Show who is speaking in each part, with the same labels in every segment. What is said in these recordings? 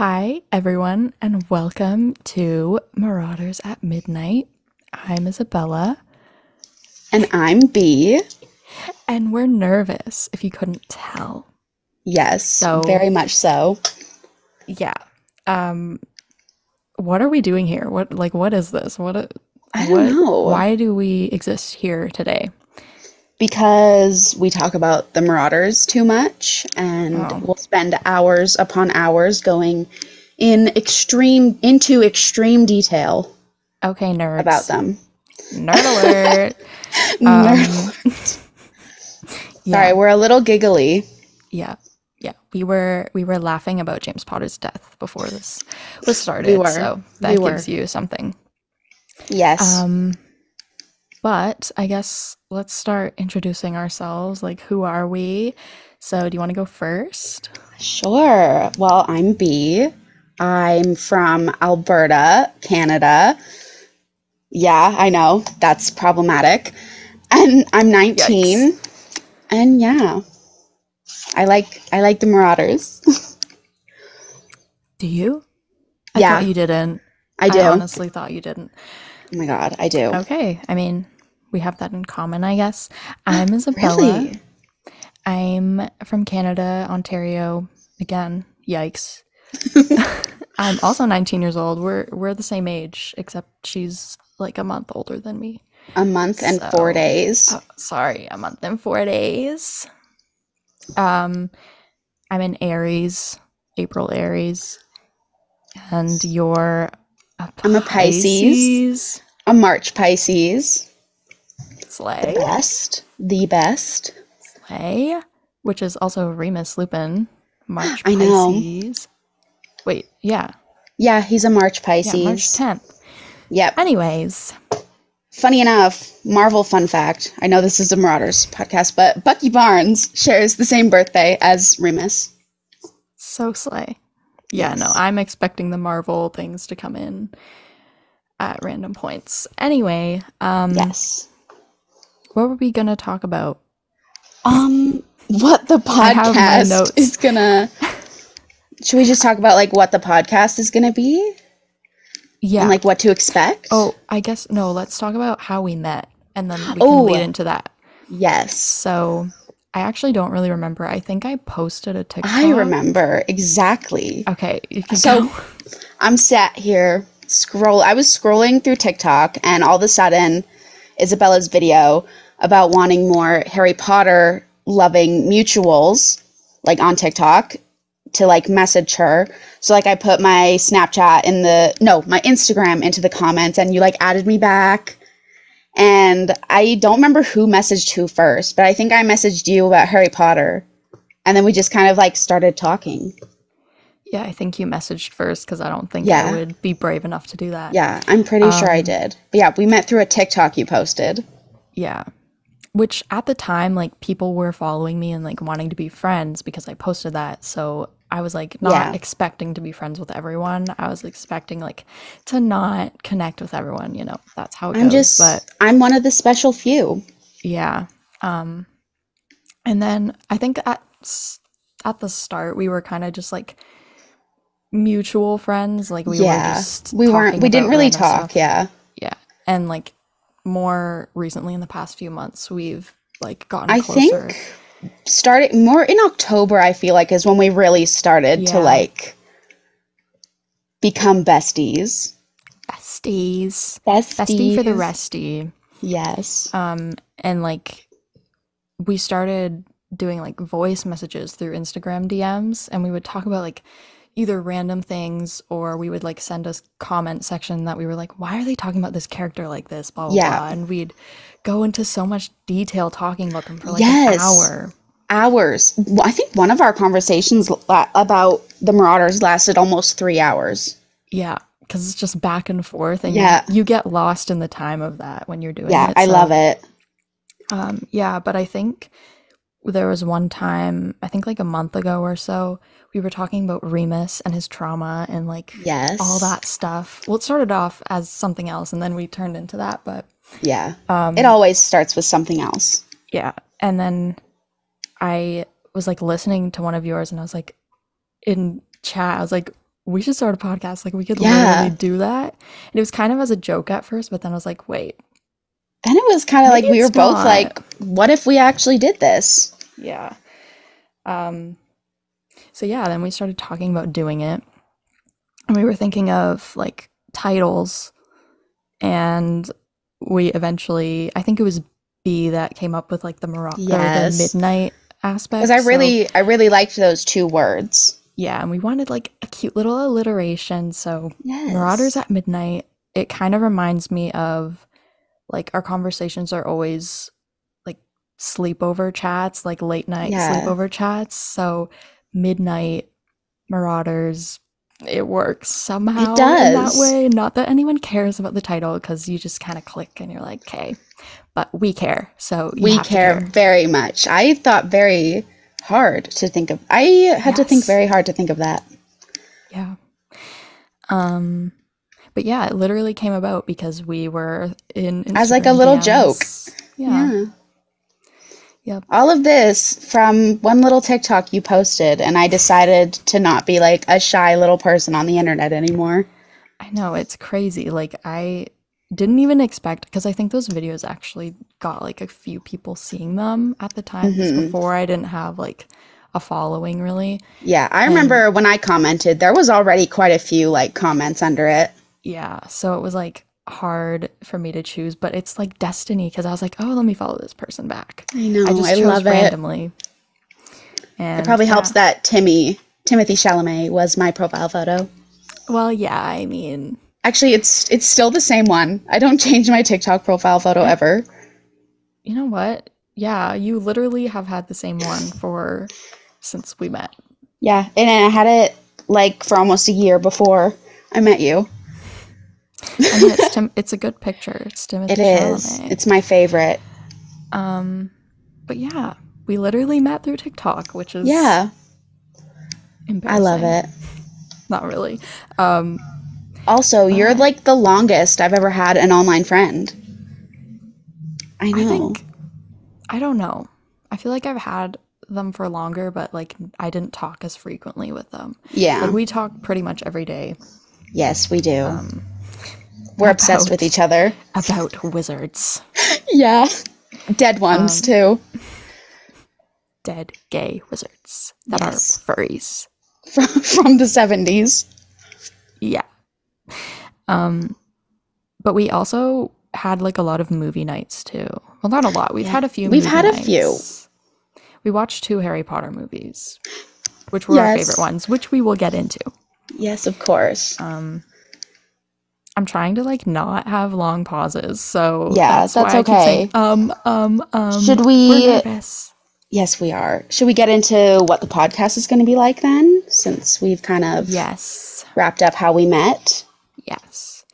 Speaker 1: Hi, everyone, and welcome to Marauders at Midnight. I'm Isabella,
Speaker 2: And I'm B.
Speaker 1: and we're nervous if you couldn't tell.
Speaker 2: Yes,
Speaker 1: So,
Speaker 2: very much so.
Speaker 1: yeah. Um, what are we doing here? What is this?
Speaker 2: I don't know.
Speaker 1: Why do we exist here today?
Speaker 2: Because we talk about the Marauders too much, and
Speaker 1: Oh,
Speaker 2: we'll spend hours upon hours going into extreme detail
Speaker 1: okay,
Speaker 2: about
Speaker 1: nerds.
Speaker 2: them.
Speaker 1: Nerd alert. Um,
Speaker 2: Nerd. Sorry,
Speaker 1: yeah,
Speaker 2: we're a little giggly.
Speaker 1: yeah, yeah. We were laughing about James Potter's death before this was
Speaker 2: We
Speaker 1: started,
Speaker 2: were.
Speaker 1: so
Speaker 2: We
Speaker 1: that
Speaker 2: were.
Speaker 1: gives you something.
Speaker 2: Yes.
Speaker 1: Um, But I guess let's start introducing ourselves. Like, who are we? So, do you want to go first?
Speaker 2: Sure. Well, I'm B. I'm from Alberta, Canada. Yeah, I know. That's problematic. And I'm
Speaker 1: Yikes.
Speaker 2: 19. And yeah, I like the Marauders.
Speaker 1: Do you? I thought
Speaker 2: Yeah,
Speaker 1: you didn't.
Speaker 2: I
Speaker 1: I
Speaker 2: do.
Speaker 1: honestly thought you didn't.
Speaker 2: Oh my God, I do.
Speaker 1: Okay. I mean, we have that in common, I guess. I'm Isabella.
Speaker 2: Really?
Speaker 1: I'm from Canada, Ontario. Again, yikes. I'm also 19 years old. We're the same age, except she's like a month older than me.
Speaker 2: A month and four
Speaker 1: So,
Speaker 2: days.
Speaker 1: sorry, a month and 4 days. Um, I'm an Aries, April Aries, and you're a
Speaker 2: I'm a Pisces,
Speaker 1: Pisces.
Speaker 2: a March Pisces. The
Speaker 1: Slay.
Speaker 2: best. The best.
Speaker 1: Slay. Which is also Remus Lupin, March
Speaker 2: I know.
Speaker 1: Pisces. Wait, yeah.
Speaker 2: Yeah, he's a March
Speaker 1: Yeah, March
Speaker 2: Pisces.
Speaker 1: 10th.
Speaker 2: Yep.
Speaker 1: Anyways,
Speaker 2: Funny enough, Marvel fun fact. I know this is a Marauders podcast, but Bucky Barnes shares the same birthday as Remus.
Speaker 1: so slay. Yeah, no,
Speaker 2: Yes.
Speaker 1: I'm expecting the Marvel things to come in at random points. Anyway,
Speaker 2: Yes.
Speaker 1: what were we gonna talk about?
Speaker 2: What the
Speaker 1: I have my
Speaker 2: podcast
Speaker 1: notes.
Speaker 2: is gonna. Should we just talk about like what the podcast is gonna be and
Speaker 1: Yeah.
Speaker 2: like what to expect?
Speaker 1: Oh, I guess no, let's talk about how we met and then we can lead
Speaker 2: Oh,
Speaker 1: into that.
Speaker 2: yes.
Speaker 1: So, I actually don't really remember. I think I posted a
Speaker 2: I
Speaker 1: TikTok.
Speaker 2: remember exactly.
Speaker 1: Okay, you can
Speaker 2: So
Speaker 1: go.
Speaker 2: I'm sat here I was scrolling through TikTok and all of a sudden Isabella's video about wanting more Harry Potter loving mutuals like on TikTok to like message her. So like I put my Snapchat in the no, my Instagram into the comments and you like added me back. And I don't remember who messaged who first, but I think I messaged you about Harry Potter. And then we just kind of like started talking.
Speaker 1: Yeah, I think you messaged first because I don't think I
Speaker 2: Yeah.
Speaker 1: would be brave enough to do that.
Speaker 2: Yeah, I'm pretty sure I did. But yeah, we met through a TikTok you posted.
Speaker 1: Yeah. Which at the time, like, people were following me and like wanting to be friends because I posted that. So I was like not
Speaker 2: Yeah.
Speaker 1: expecting to be friends with everyone. I was expecting like to not connect with everyone, that's how it goes. But
Speaker 2: I'm one of the special few.
Speaker 1: yeah. Um, and then I think at the start we were kind of just like mutual friends. Like we were
Speaker 2: Yeah.
Speaker 1: just talking
Speaker 2: We didn't
Speaker 1: about
Speaker 2: really
Speaker 1: random
Speaker 2: talk.
Speaker 1: stuff.
Speaker 2: Yeah.
Speaker 1: Yeah. And like more recently in the past few months, we've like gotten
Speaker 2: I
Speaker 1: closer.
Speaker 2: think starting more in October, I feel like is when we really started to
Speaker 1: Yeah.
Speaker 2: like become besties.
Speaker 1: Besties. Bestie for the
Speaker 2: Besties.
Speaker 1: resty.
Speaker 2: Yes.
Speaker 1: And like we started doing like voice messages through Instagram DMs and we would talk about like either random things or we would like send us comment section that we were like, why are they talking about this character like this, blah blah
Speaker 2: Yeah.
Speaker 1: blah. And we'd go into so much detail talking about them for like an
Speaker 2: Yes.
Speaker 1: hour.
Speaker 2: Hours. Well, I think one of our conversations about the Marauders lasted almost 3 hours.
Speaker 1: Yeah, because it's just back and forth and
Speaker 2: Yeah.
Speaker 1: you get lost in the time of that when you're doing
Speaker 2: Yeah.
Speaker 1: it.
Speaker 2: I love
Speaker 1: So
Speaker 2: it.
Speaker 1: yeah, but I think there was one time, I think like a month ago or so, we were talking about Remus and his trauma and like all
Speaker 2: Yes.
Speaker 1: that stuff. Well, it started off as something else and then we turned into that, but
Speaker 2: Yeah. It always starts with something else.
Speaker 1: yeah. And then I was like listening to one of yours and I was like in chat, I was like, we should start a podcast. Like, we could literally
Speaker 2: Yeah.
Speaker 1: do that. And it was kind of as a joke at first, but then I was like, wait,
Speaker 2: Then it was kind of
Speaker 1: maybe
Speaker 2: like we were
Speaker 1: it's
Speaker 2: both
Speaker 1: not.
Speaker 2: like, what if we actually did this?
Speaker 1: Yeah. Um, so yeah, then we started talking about doing it. And we were thinking of like titles, and we eventually, I think it was B that came up with like the
Speaker 2: Yes.
Speaker 1: midnight
Speaker 2: Because
Speaker 1: aspect. So
Speaker 2: I really liked those two words.
Speaker 1: yeah, and we wanted like a cute little alliteration. So Marauders
Speaker 2: Yes.
Speaker 1: at midnight, it kind of reminds me of like our conversations are always like sleepover chats, like late night
Speaker 2: Yeah.
Speaker 1: sleepover chats. So midnight Marauders, it works
Speaker 2: It
Speaker 1: somehow in that
Speaker 2: does.
Speaker 1: way. Not that anyone cares about the title because you just kind of click and you're like, okay, but we care, so you
Speaker 2: We
Speaker 1: have to
Speaker 2: care
Speaker 1: care.
Speaker 2: very much. I thought very hard to think of. I had to think
Speaker 1: Yes.
Speaker 2: very hard to think of that.
Speaker 1: Yeah. Um, but yeah, it literally came about because we were in
Speaker 2: As like a
Speaker 1: Instagram
Speaker 2: little joke.
Speaker 1: DMs. Yeah.
Speaker 2: Yeah.
Speaker 1: Yep.
Speaker 2: All of this from one little TikTok you posted, and I decided to not be like a shy little person on the internet anymore.
Speaker 1: I know, it's crazy. Like, I didn't even expect, because I think those videos actually got like a few people seeing them at the time, because
Speaker 2: Hmm.
Speaker 1: before I didn't have like a following really.
Speaker 2: Yeah, I
Speaker 1: And
Speaker 2: remember when I commented, there was already quite a few like comments under it.
Speaker 1: yeah, so it was like hard for me to choose, but it's like destiny because I was like, oh, let me follow this person back.
Speaker 2: I
Speaker 1: I
Speaker 2: know, I
Speaker 1: just chose
Speaker 2: love it.
Speaker 1: randomly.
Speaker 2: It
Speaker 1: And
Speaker 2: probably helps
Speaker 1: yeah,
Speaker 2: that Timothy Chalamet was my profile photo.
Speaker 1: well, yeah, I mean,
Speaker 2: Actually, it's still the same one. I don't change my TikTok profile photo ever.
Speaker 1: you know what? Yeah, you literally have had the same one for since we met.
Speaker 2: Yeah, and I had it like for almost a year before I met you.
Speaker 1: I mean, it's a good picture. It's
Speaker 2: It
Speaker 1: Timothy
Speaker 2: is.
Speaker 1: Chalamet.
Speaker 2: It's my favorite.
Speaker 1: Um, but yeah, we literally met through TikTok, which is
Speaker 2: Yeah, I love
Speaker 1: embarrassing.
Speaker 2: it.
Speaker 1: Not really. Um,
Speaker 2: Also, you're
Speaker 1: but
Speaker 2: like the longest I've ever had an online friend. I
Speaker 1: I
Speaker 2: know.
Speaker 1: think I don't know. I feel like I've had them for longer, but like I didn't talk as frequently with them. Like
Speaker 2: Yeah.
Speaker 1: we talk pretty much every day
Speaker 2: Yes, we do.
Speaker 1: um,
Speaker 2: We're obsessed with
Speaker 1: about
Speaker 2: each other.
Speaker 1: about wizards,
Speaker 2: Yeah. Dead ones,
Speaker 1: um,
Speaker 2: too.
Speaker 1: dead gay wizards that are
Speaker 2: Yes.
Speaker 1: furries.
Speaker 2: From the 70s.
Speaker 1: Yeah. Um, but we also had like a lot of movie nights too. Well, not a lot. We've
Speaker 2: Yeah.
Speaker 1: had a few
Speaker 2: We've
Speaker 1: movie
Speaker 2: had a few.
Speaker 1: nights. We watched 2 Harry Potter movies, which were our favorite
Speaker 2: Yes.
Speaker 1: ones, which we will get into.
Speaker 2: Yes, of course.
Speaker 1: I'm trying to like not have long pauses, so
Speaker 2: Yeah,
Speaker 1: that's
Speaker 2: that's
Speaker 1: why I keep saying
Speaker 2: okay. Should
Speaker 1: we're
Speaker 2: we?
Speaker 1: nervous.
Speaker 2: Yes, we are. Should we get into what the podcast is going to be like then, since we've kind of
Speaker 1: Yes.
Speaker 2: wrapped up how we met?
Speaker 1: Yes.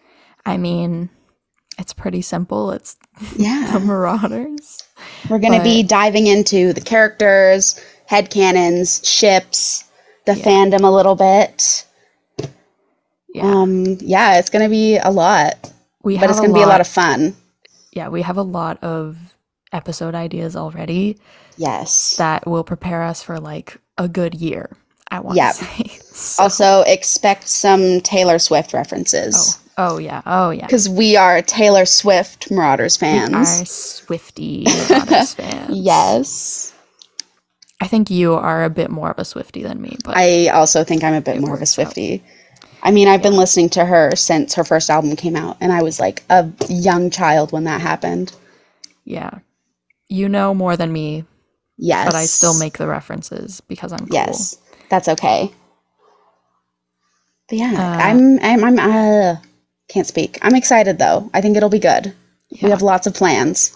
Speaker 1: I mean, it's pretty simple. It's the
Speaker 2: Yeah.
Speaker 1: Marauders.
Speaker 2: We're going to be
Speaker 1: But
Speaker 2: diving into the characters, headcanons, ships, the
Speaker 1: yeah.
Speaker 2: fandom a little bit.
Speaker 1: Yeah.
Speaker 2: Yeah, it's going to be a lot,
Speaker 1: We
Speaker 2: but
Speaker 1: have
Speaker 2: it's
Speaker 1: a
Speaker 2: going to be a lot of
Speaker 1: lot.
Speaker 2: fun.
Speaker 1: Yeah, we have a lot of episode ideas already
Speaker 2: Yes.
Speaker 1: that will prepare us for like a good year, I want to
Speaker 2: Yep.
Speaker 1: say. So,
Speaker 2: Also, expect some Taylor Swift
Speaker 1: oh,
Speaker 2: references
Speaker 1: oh yeah. Oh yeah.
Speaker 2: because we are Taylor Swift Marauders
Speaker 1: We are
Speaker 2: fans.
Speaker 1: Swifty Marauders fans.
Speaker 2: Yes.
Speaker 1: I think you are a bit more of a Swifty than me, but
Speaker 2: I also think I'm a bit
Speaker 1: it
Speaker 2: more of a
Speaker 1: works out.
Speaker 2: Swiftie. I mean, I've been
Speaker 1: Yeah.
Speaker 2: listening to her since her first album came out, and I was like a young child when that happened.
Speaker 1: Yeah. You know more than me, but I still
Speaker 2: Yes.
Speaker 1: make the references because I'm cool.
Speaker 2: Yes. That's okay. But yeah,
Speaker 1: Uh,
Speaker 2: can't speak. I'm excited though. I think it'll be good. We
Speaker 1: yeah.
Speaker 2: have lots of plans.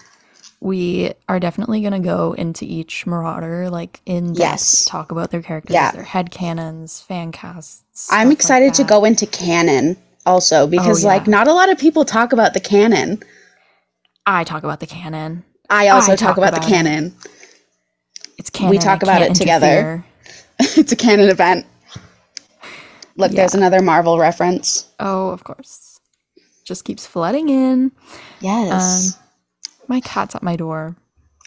Speaker 1: We are definitely going to go into each Marauder, like in depth,
Speaker 2: Yes.
Speaker 1: talk about their characters,
Speaker 2: Yeah.
Speaker 1: their headcanons, fan casts,
Speaker 2: I'm
Speaker 1: stuff like
Speaker 2: excited to
Speaker 1: that.
Speaker 2: go into canon also
Speaker 1: Oh,
Speaker 2: because like
Speaker 1: yeah.
Speaker 2: not a lot of people talk about the canon.
Speaker 1: I talk about the canon.
Speaker 2: I
Speaker 1: I
Speaker 2: also talk
Speaker 1: talk
Speaker 2: about the
Speaker 1: about it.
Speaker 2: canon.
Speaker 1: It's
Speaker 2: We
Speaker 1: canon. I
Speaker 2: talk about
Speaker 1: can't
Speaker 2: it together.
Speaker 1: interfere.
Speaker 2: It's a canon event. Look,
Speaker 1: Yeah.
Speaker 2: there's another Marvel reference.
Speaker 1: Oh, of course. Just keeps flooding in. Um,
Speaker 2: Yes.
Speaker 1: my cat's at my door.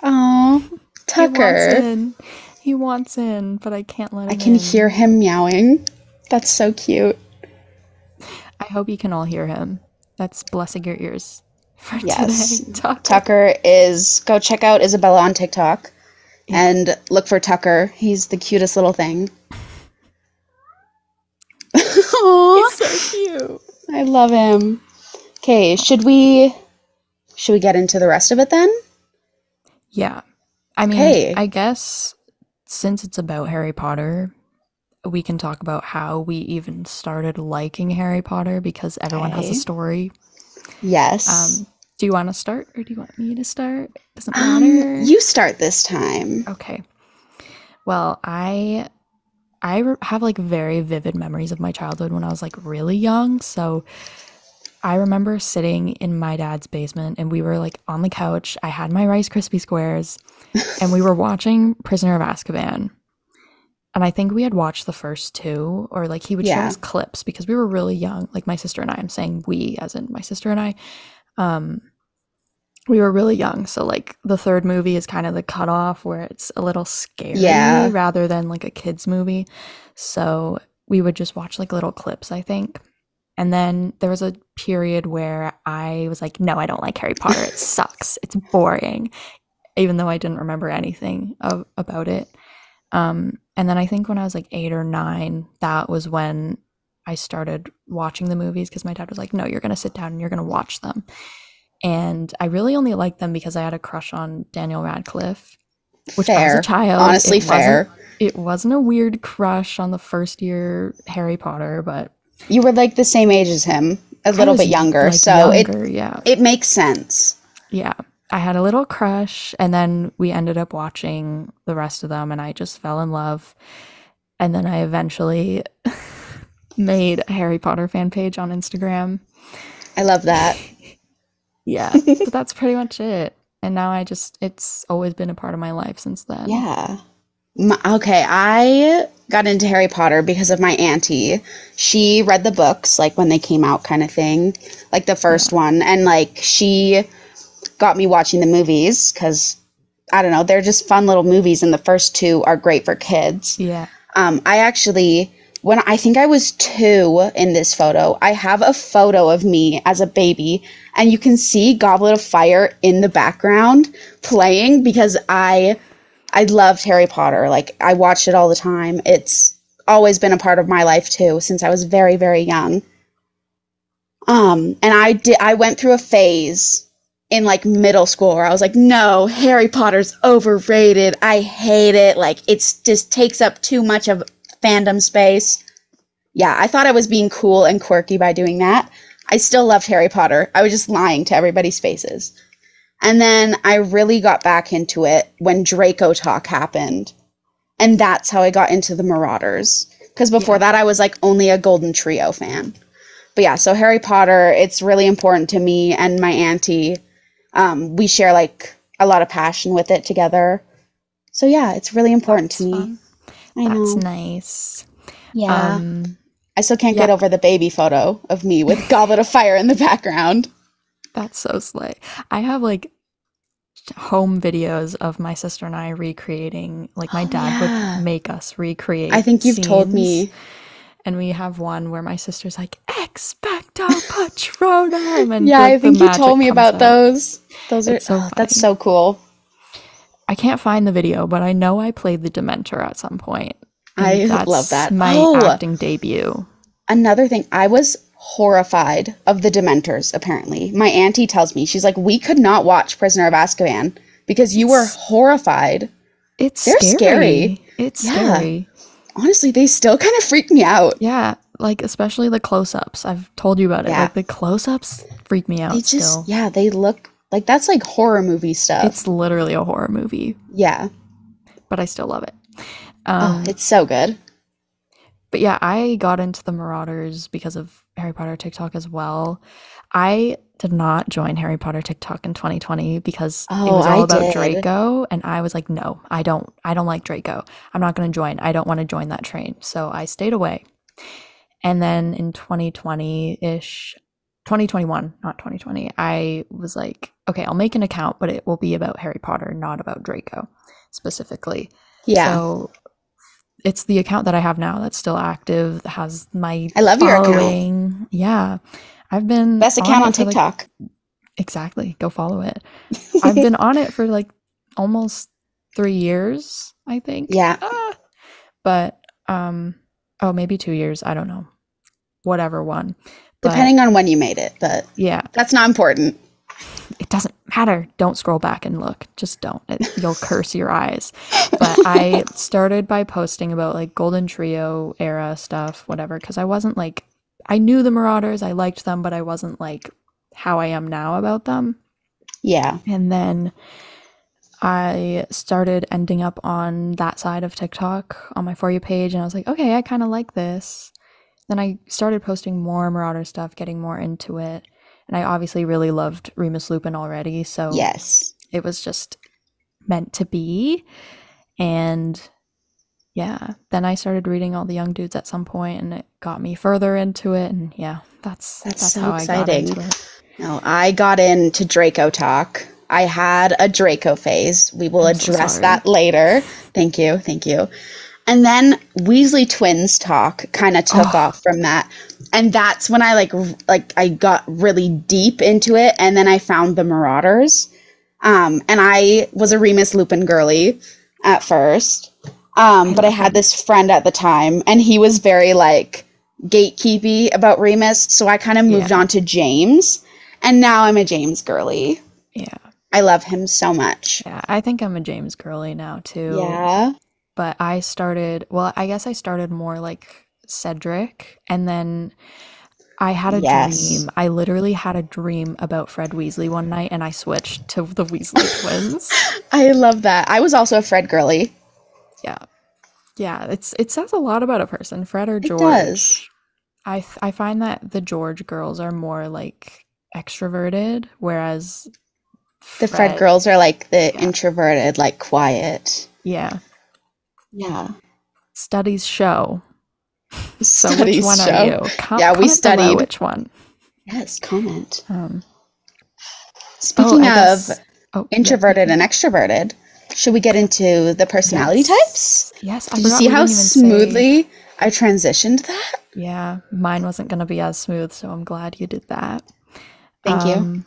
Speaker 2: Oh,
Speaker 1: He wants
Speaker 2: Tucker.
Speaker 1: in. He wants in, but I can't let
Speaker 2: I
Speaker 1: him
Speaker 2: can
Speaker 1: in.
Speaker 2: hear him meowing. That's so cute.
Speaker 1: I hope you can all hear him. That's blessing your ears for
Speaker 2: Yes.
Speaker 1: today, Tucker.
Speaker 2: Tucker is, go check out Isabella on TikTok
Speaker 1: Yeah,
Speaker 2: and look for Tucker. He's the cutest little thing.
Speaker 1: he's
Speaker 2: Aww,
Speaker 1: so cute.
Speaker 2: I love him. Okay, should we get into the rest of it then?
Speaker 1: Yeah. I mean,
Speaker 2: Okay.
Speaker 1: I guess since it's about Harry Potter, we can talk about how we even started liking Harry Potter because everyone has a
Speaker 2: Okay.
Speaker 1: story.
Speaker 2: Yes.
Speaker 1: Do you want to start or do you want me to start? Doesn't matter.
Speaker 2: You start this time.
Speaker 1: Okay. Well, have like very vivid memories of my childhood when I was like really young. So I remember sitting in my dad's basement and we were like on the couch. I had my Rice Krispie squares and we were watching Prisoner of Azkaban. And I think we had watched the first two, or like he would show
Speaker 2: Yeah.
Speaker 1: us clips because we were really young. Like my sister and I, I'm saying we, as in my sister and I. Um, we were really young. So like the third movie is kind of the cutoff where it's a little scary
Speaker 2: Yeah.
Speaker 1: rather than like a kid's movie. So we would just watch like little clips, I think. And then there was a period where I was like, no, I don't like Harry Potter. It sucks. It's boring, even though I didn't remember anything about it. And then I think when I was like 8 or 9, that was when I started watching the movies because my dad was like, no, you're going to sit down and you're going to watch them. And I really only liked them because I had a crush on Daniel Radcliffe, which as a
Speaker 2: Fair.
Speaker 1: child,
Speaker 2: Honestly, fair.
Speaker 1: it wasn't a weird crush on the first year Harry Potter, but
Speaker 2: You were like the same age as him, a
Speaker 1: I
Speaker 2: little
Speaker 1: was
Speaker 2: bit younger,
Speaker 1: like
Speaker 2: so
Speaker 1: younger, yeah.
Speaker 2: it makes sense.
Speaker 1: Yeah. I had a little crush and then we ended up watching the rest of them and I just fell in love. And then I eventually made a Harry Potter fan page on Instagram.
Speaker 2: I love that.
Speaker 1: Yeah, but that's pretty much it. And now it's always been a part of my life since then.
Speaker 2: Yeah. Okay, I got into Harry Potter because of my auntie. She read the books like when they came out kind of thing, like the
Speaker 1: Yeah.
Speaker 2: first one, and like she got me watching the movies cuz I don't know, they're just fun little movies and the first two are great for kids.
Speaker 1: Yeah.
Speaker 2: I actually, when I think I was 2 in this photo, I have a photo of me as a baby, and you can see Goblet of Fire in the background playing because I loved Harry Potter. Like I watched it all the time. It's always been a part of my life too since I was very, very young. And I went through a phase in like middle school where I was like, no, Harry Potter's overrated. I hate it. Like it's just takes up too much of fandom space. Yeah, I thought I was being cool and quirky by doing that. I still loved Harry Potter. I was just lying to everybody's faces. And then I really got back into it when Draco Talk happened. And that's how I got into the Marauders. Because before
Speaker 1: Yeah.
Speaker 2: that, I was like only a Golden Trio fan. But yeah, so Harry Potter, it's really important to me and my auntie. We share like a lot of passion with it together. So yeah, it's really important to
Speaker 1: That's
Speaker 2: me.
Speaker 1: fun.
Speaker 2: I
Speaker 1: That's
Speaker 2: know.
Speaker 1: nice.
Speaker 2: Yeah.
Speaker 1: Um
Speaker 2: I still can't get
Speaker 1: yeah,
Speaker 2: over the baby photo of me with Goblet of Fire in the background.
Speaker 1: that's so slay. I have like home videos of my sister and I recreating, like my
Speaker 2: Oh
Speaker 1: dad would
Speaker 2: yeah.
Speaker 1: make us
Speaker 2: I
Speaker 1: recreate
Speaker 2: think you've told
Speaker 1: scenes.
Speaker 2: me.
Speaker 1: And we have one where my sister's like, Expecto Patronum, and
Speaker 2: Yeah, I
Speaker 1: like the
Speaker 2: think you told
Speaker 1: magic
Speaker 2: me
Speaker 1: comes
Speaker 2: about
Speaker 1: out.
Speaker 2: those. Those are,
Speaker 1: It's so
Speaker 2: oh, that's
Speaker 1: funny.
Speaker 2: so cool.
Speaker 1: I can't find the video, but I know I played the Dementor at some point, and
Speaker 2: I love
Speaker 1: that's
Speaker 2: that.
Speaker 1: my
Speaker 2: Oh,
Speaker 1: acting debut.
Speaker 2: another thing, I was horrified of the Dementors, apparently. My auntie tells me, she's like, we could not watch Prisoner of Azkaban because you were
Speaker 1: It's
Speaker 2: horrified.
Speaker 1: it's
Speaker 2: They're scary.
Speaker 1: scary. It's
Speaker 2: Yeah.
Speaker 1: scary.
Speaker 2: Honestly, they still kind of freak me out.
Speaker 1: Yeah, like especially the close-ups. I've told you about it.
Speaker 2: Yeah.
Speaker 1: Like the close-ups freak me
Speaker 2: They
Speaker 1: out
Speaker 2: just,
Speaker 1: still.
Speaker 2: yeah, they look like that's like horror movie
Speaker 1: It's
Speaker 2: stuff.
Speaker 1: literally a horror movie,
Speaker 2: Yeah.
Speaker 1: but I still love it.
Speaker 2: Oh,
Speaker 1: Um,
Speaker 2: it's so good.
Speaker 1: But yeah, I got into the Marauders because of Harry Potter TikTok as well. I did not join Harry Potter TikTok in 2020 because it
Speaker 2: Oh,
Speaker 1: was
Speaker 2: I
Speaker 1: all about
Speaker 2: did.
Speaker 1: Draco and I was like, no, I don't like Draco. I'm not going to join. I don't want to join that train. So I stayed away. And then in 2020-ish, 2021, not 2020, I was like, okay, I'll make an account, but it will be about Harry Potter, not about Draco specifically.
Speaker 2: Yeah.
Speaker 1: So it's the account that I have now that's still active, that has my
Speaker 2: I love your account.
Speaker 1: following. Yeah. I've been
Speaker 2: Best
Speaker 1: on
Speaker 2: account on
Speaker 1: it for like
Speaker 2: TikTok.
Speaker 1: exactly, go follow it. I've been on it for like almost 3 years, I think.
Speaker 2: Yeah,
Speaker 1: But oh, maybe 2 years, I don't know. Whatever one. But
Speaker 2: depending on when you made it, but
Speaker 1: yeah,
Speaker 2: that's not important.
Speaker 1: it doesn't matter. Don't scroll back and look. Just don't. You'll curse your eyes. But I started by posting about like Golden Trio era stuff, whatever, because I wasn't like, I knew the Marauders, I liked them, but I wasn't like how I am now about them.
Speaker 2: Yeah.
Speaker 1: And then I started ending up on that side of TikTok on my For You page, and I was like, okay, I kind of like this. Then I started posting more Marauder stuff, getting more into it. And I obviously really loved Remus Lupin already, so
Speaker 2: Yes.
Speaker 1: it was just meant to be. And yeah, then I started reading all the young dudes at some point, and it got me further into it. And yeah,
Speaker 2: That's
Speaker 1: that's
Speaker 2: so
Speaker 1: how I got
Speaker 2: exciting.
Speaker 1: into it.
Speaker 2: No, I got into Draco talk. I had a Draco phase. We will
Speaker 1: I'm so
Speaker 2: address
Speaker 1: sorry.
Speaker 2: that later. Thank you. Thank you. And then Weasley twins talk kind of took
Speaker 1: Oh
Speaker 2: off from that. And that's when I like I got really deep into it, and then I found the Marauders. And I was a Remus Lupin girly at first.
Speaker 1: I
Speaker 2: But I
Speaker 1: love
Speaker 2: had
Speaker 1: him.
Speaker 2: this friend at the time, and he was very like gatekeepy about Remus, so I kind of moved
Speaker 1: Yeah,
Speaker 2: on to James, and now I'm a James girly.
Speaker 1: yeah,
Speaker 2: I love him so much.
Speaker 1: yeah. I think I'm a James girly now too.
Speaker 2: Yeah.
Speaker 1: But I started, well, I guess I started more like Cedric, and then I had a
Speaker 2: Yes.
Speaker 1: dream. I literally had a dream about Fred Weasley one night, and I switched to the Weasley twins.
Speaker 2: I love that. I was also a Fred girly.
Speaker 1: Yeah. Yeah, it says a lot about a person, Fred or
Speaker 2: It does.
Speaker 1: George. I find that the George girls are more like extroverted, whereas
Speaker 2: The Fred
Speaker 1: Fred,
Speaker 2: girls are like the
Speaker 1: yeah,
Speaker 2: introverted, like quiet.
Speaker 1: yeah.
Speaker 2: Yeah.
Speaker 1: Studies show. So which
Speaker 2: Studies
Speaker 1: one are
Speaker 2: show.
Speaker 1: you?
Speaker 2: Yeah, we
Speaker 1: Comment below
Speaker 2: studied.
Speaker 1: which one.
Speaker 2: Yes, comment.
Speaker 1: Um, oh,
Speaker 2: Speaking
Speaker 1: I
Speaker 2: of
Speaker 1: guess. Oh, yeah, you
Speaker 2: introverted
Speaker 1: can
Speaker 2: and
Speaker 1: go.
Speaker 2: extroverted, should we get into the personality types?
Speaker 1: Yes. Yes, I
Speaker 2: Did you
Speaker 1: forgot
Speaker 2: see
Speaker 1: we
Speaker 2: how
Speaker 1: didn't even say.
Speaker 2: smoothly I transitioned that?
Speaker 1: Yeah, mine wasn't going to be as smooth, so I'm glad you did that.
Speaker 2: Thank you.
Speaker 1: Um,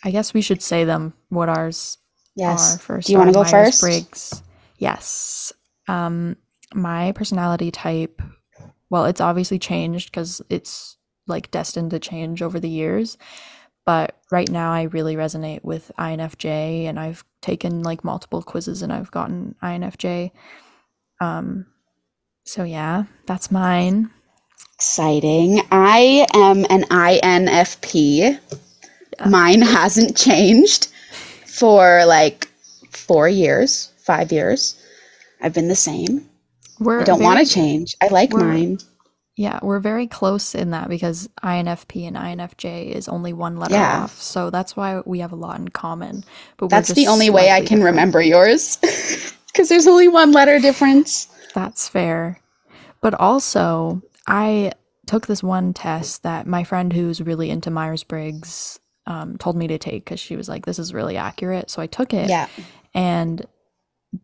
Speaker 1: I guess we should say them what ours are.
Speaker 2: Yes.
Speaker 1: For
Speaker 2: Do you want to
Speaker 1: starters,
Speaker 2: go
Speaker 1: Myers
Speaker 2: first?
Speaker 1: Briggs. Yes. Um, my personality type, well, it's obviously changed because it's like destined to change over the years. But right now, I really resonate with INFJ, and I've taken like multiple quizzes and I've gotten INFJ. Um, so yeah, that's mine.
Speaker 2: Exciting. I am an INFP.
Speaker 1: Yeah.
Speaker 2: Mine hasn't changed for like 4 years, 5 years. I've been the same. I
Speaker 1: We're
Speaker 2: don't want to
Speaker 1: very,
Speaker 2: change. I like
Speaker 1: we're,
Speaker 2: mine.
Speaker 1: yeah, we're very close in that because INFP and INFJ is only one letter
Speaker 2: Yeah.
Speaker 1: off. So that's why we have a lot in common, but we're
Speaker 2: That's
Speaker 1: just
Speaker 2: the only way I
Speaker 1: slightly
Speaker 2: can
Speaker 1: different.
Speaker 2: remember yours. Because there's only one letter difference.
Speaker 1: That's fair. But also, I took this one test that my friend who's really into Myers Briggs told me to take because she was like, this is really accurate. So I took it,
Speaker 2: Yeah.
Speaker 1: and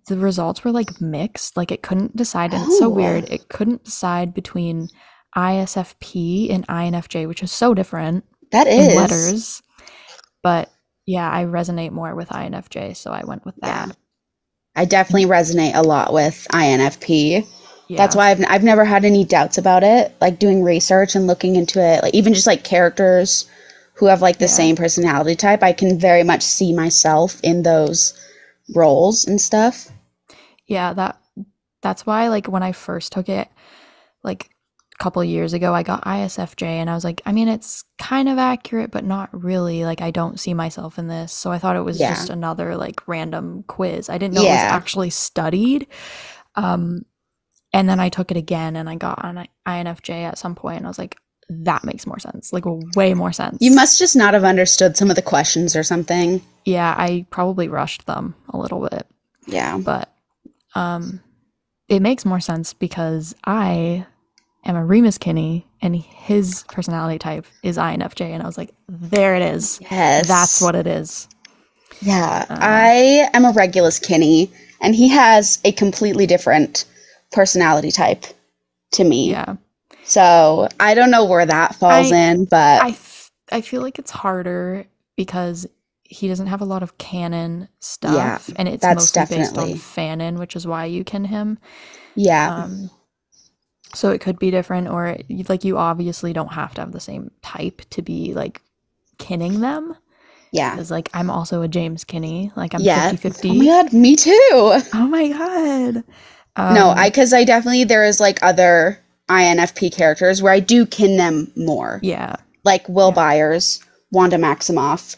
Speaker 1: the results were like mixed. Like it couldn't decide, and it's so
Speaker 2: Oh,
Speaker 1: weird. It couldn't decide between ISFP and INFJ, which is so different
Speaker 2: that
Speaker 1: in
Speaker 2: is.
Speaker 1: letters. But yeah, I resonate more with INFJ, so I went with
Speaker 2: Yeah.
Speaker 1: that.
Speaker 2: I
Speaker 1: And
Speaker 2: definitely resonate a lot with INFP. That's
Speaker 1: yeah,
Speaker 2: why I've never had any doubts about it. Like doing research and looking into it, like even just like characters who have like the
Speaker 1: yeah,
Speaker 2: same personality type, I can very much see myself in those roles and stuff.
Speaker 1: yeah. That's why like when I first took it, like a couple of years ago, I got ISFJ, and I was like, I mean, it's kind of accurate, but not really. Like I don't see myself in this. So I thought it was
Speaker 2: Yeah.
Speaker 1: just another like random quiz. I didn't know it was
Speaker 2: Yeah.
Speaker 1: actually studied. Um, and then I took it again, and I got on INFJ at some point, and I was like, that makes more sense. Like way more
Speaker 2: You
Speaker 1: sense.
Speaker 2: must just not have understood some of the questions or something.
Speaker 1: Yeah, I probably rushed them a little bit,
Speaker 2: Yeah.
Speaker 1: but um, it makes more sense because I am a Remus Kinney, and his personality type is INFJ, and I was like, there it is. That's
Speaker 2: Yes.
Speaker 1: what it is.
Speaker 2: Yeah.
Speaker 1: Um,
Speaker 2: I am a Regulus Kinney, and he has a completely different personality type to me.
Speaker 1: Yeah.
Speaker 2: So I don't know where that falls
Speaker 1: I
Speaker 2: in, but
Speaker 1: I feel like it's harder because he doesn't have a lot of canon
Speaker 2: yeah,
Speaker 1: stuff, and it's
Speaker 2: that's
Speaker 1: mostly based on
Speaker 2: definitely,
Speaker 1: fanon, which is why you kin him.
Speaker 2: yeah,
Speaker 1: Um, so it could be different, or like you obviously don't have to have the same type to be like kinning them.
Speaker 2: yeah,
Speaker 1: Because like I'm also a James Kinney, like I'm
Speaker 2: yeah.
Speaker 1: fifty
Speaker 2: Oh my
Speaker 1: fifty.
Speaker 2: God, me too.
Speaker 1: Oh my god.
Speaker 2: No,
Speaker 1: Um,
Speaker 2: because I definitely, there is like other INFP characters where I do kin them more,
Speaker 1: yeah,
Speaker 2: like Will
Speaker 1: yeah,
Speaker 2: Byers, Wanda Maximoff,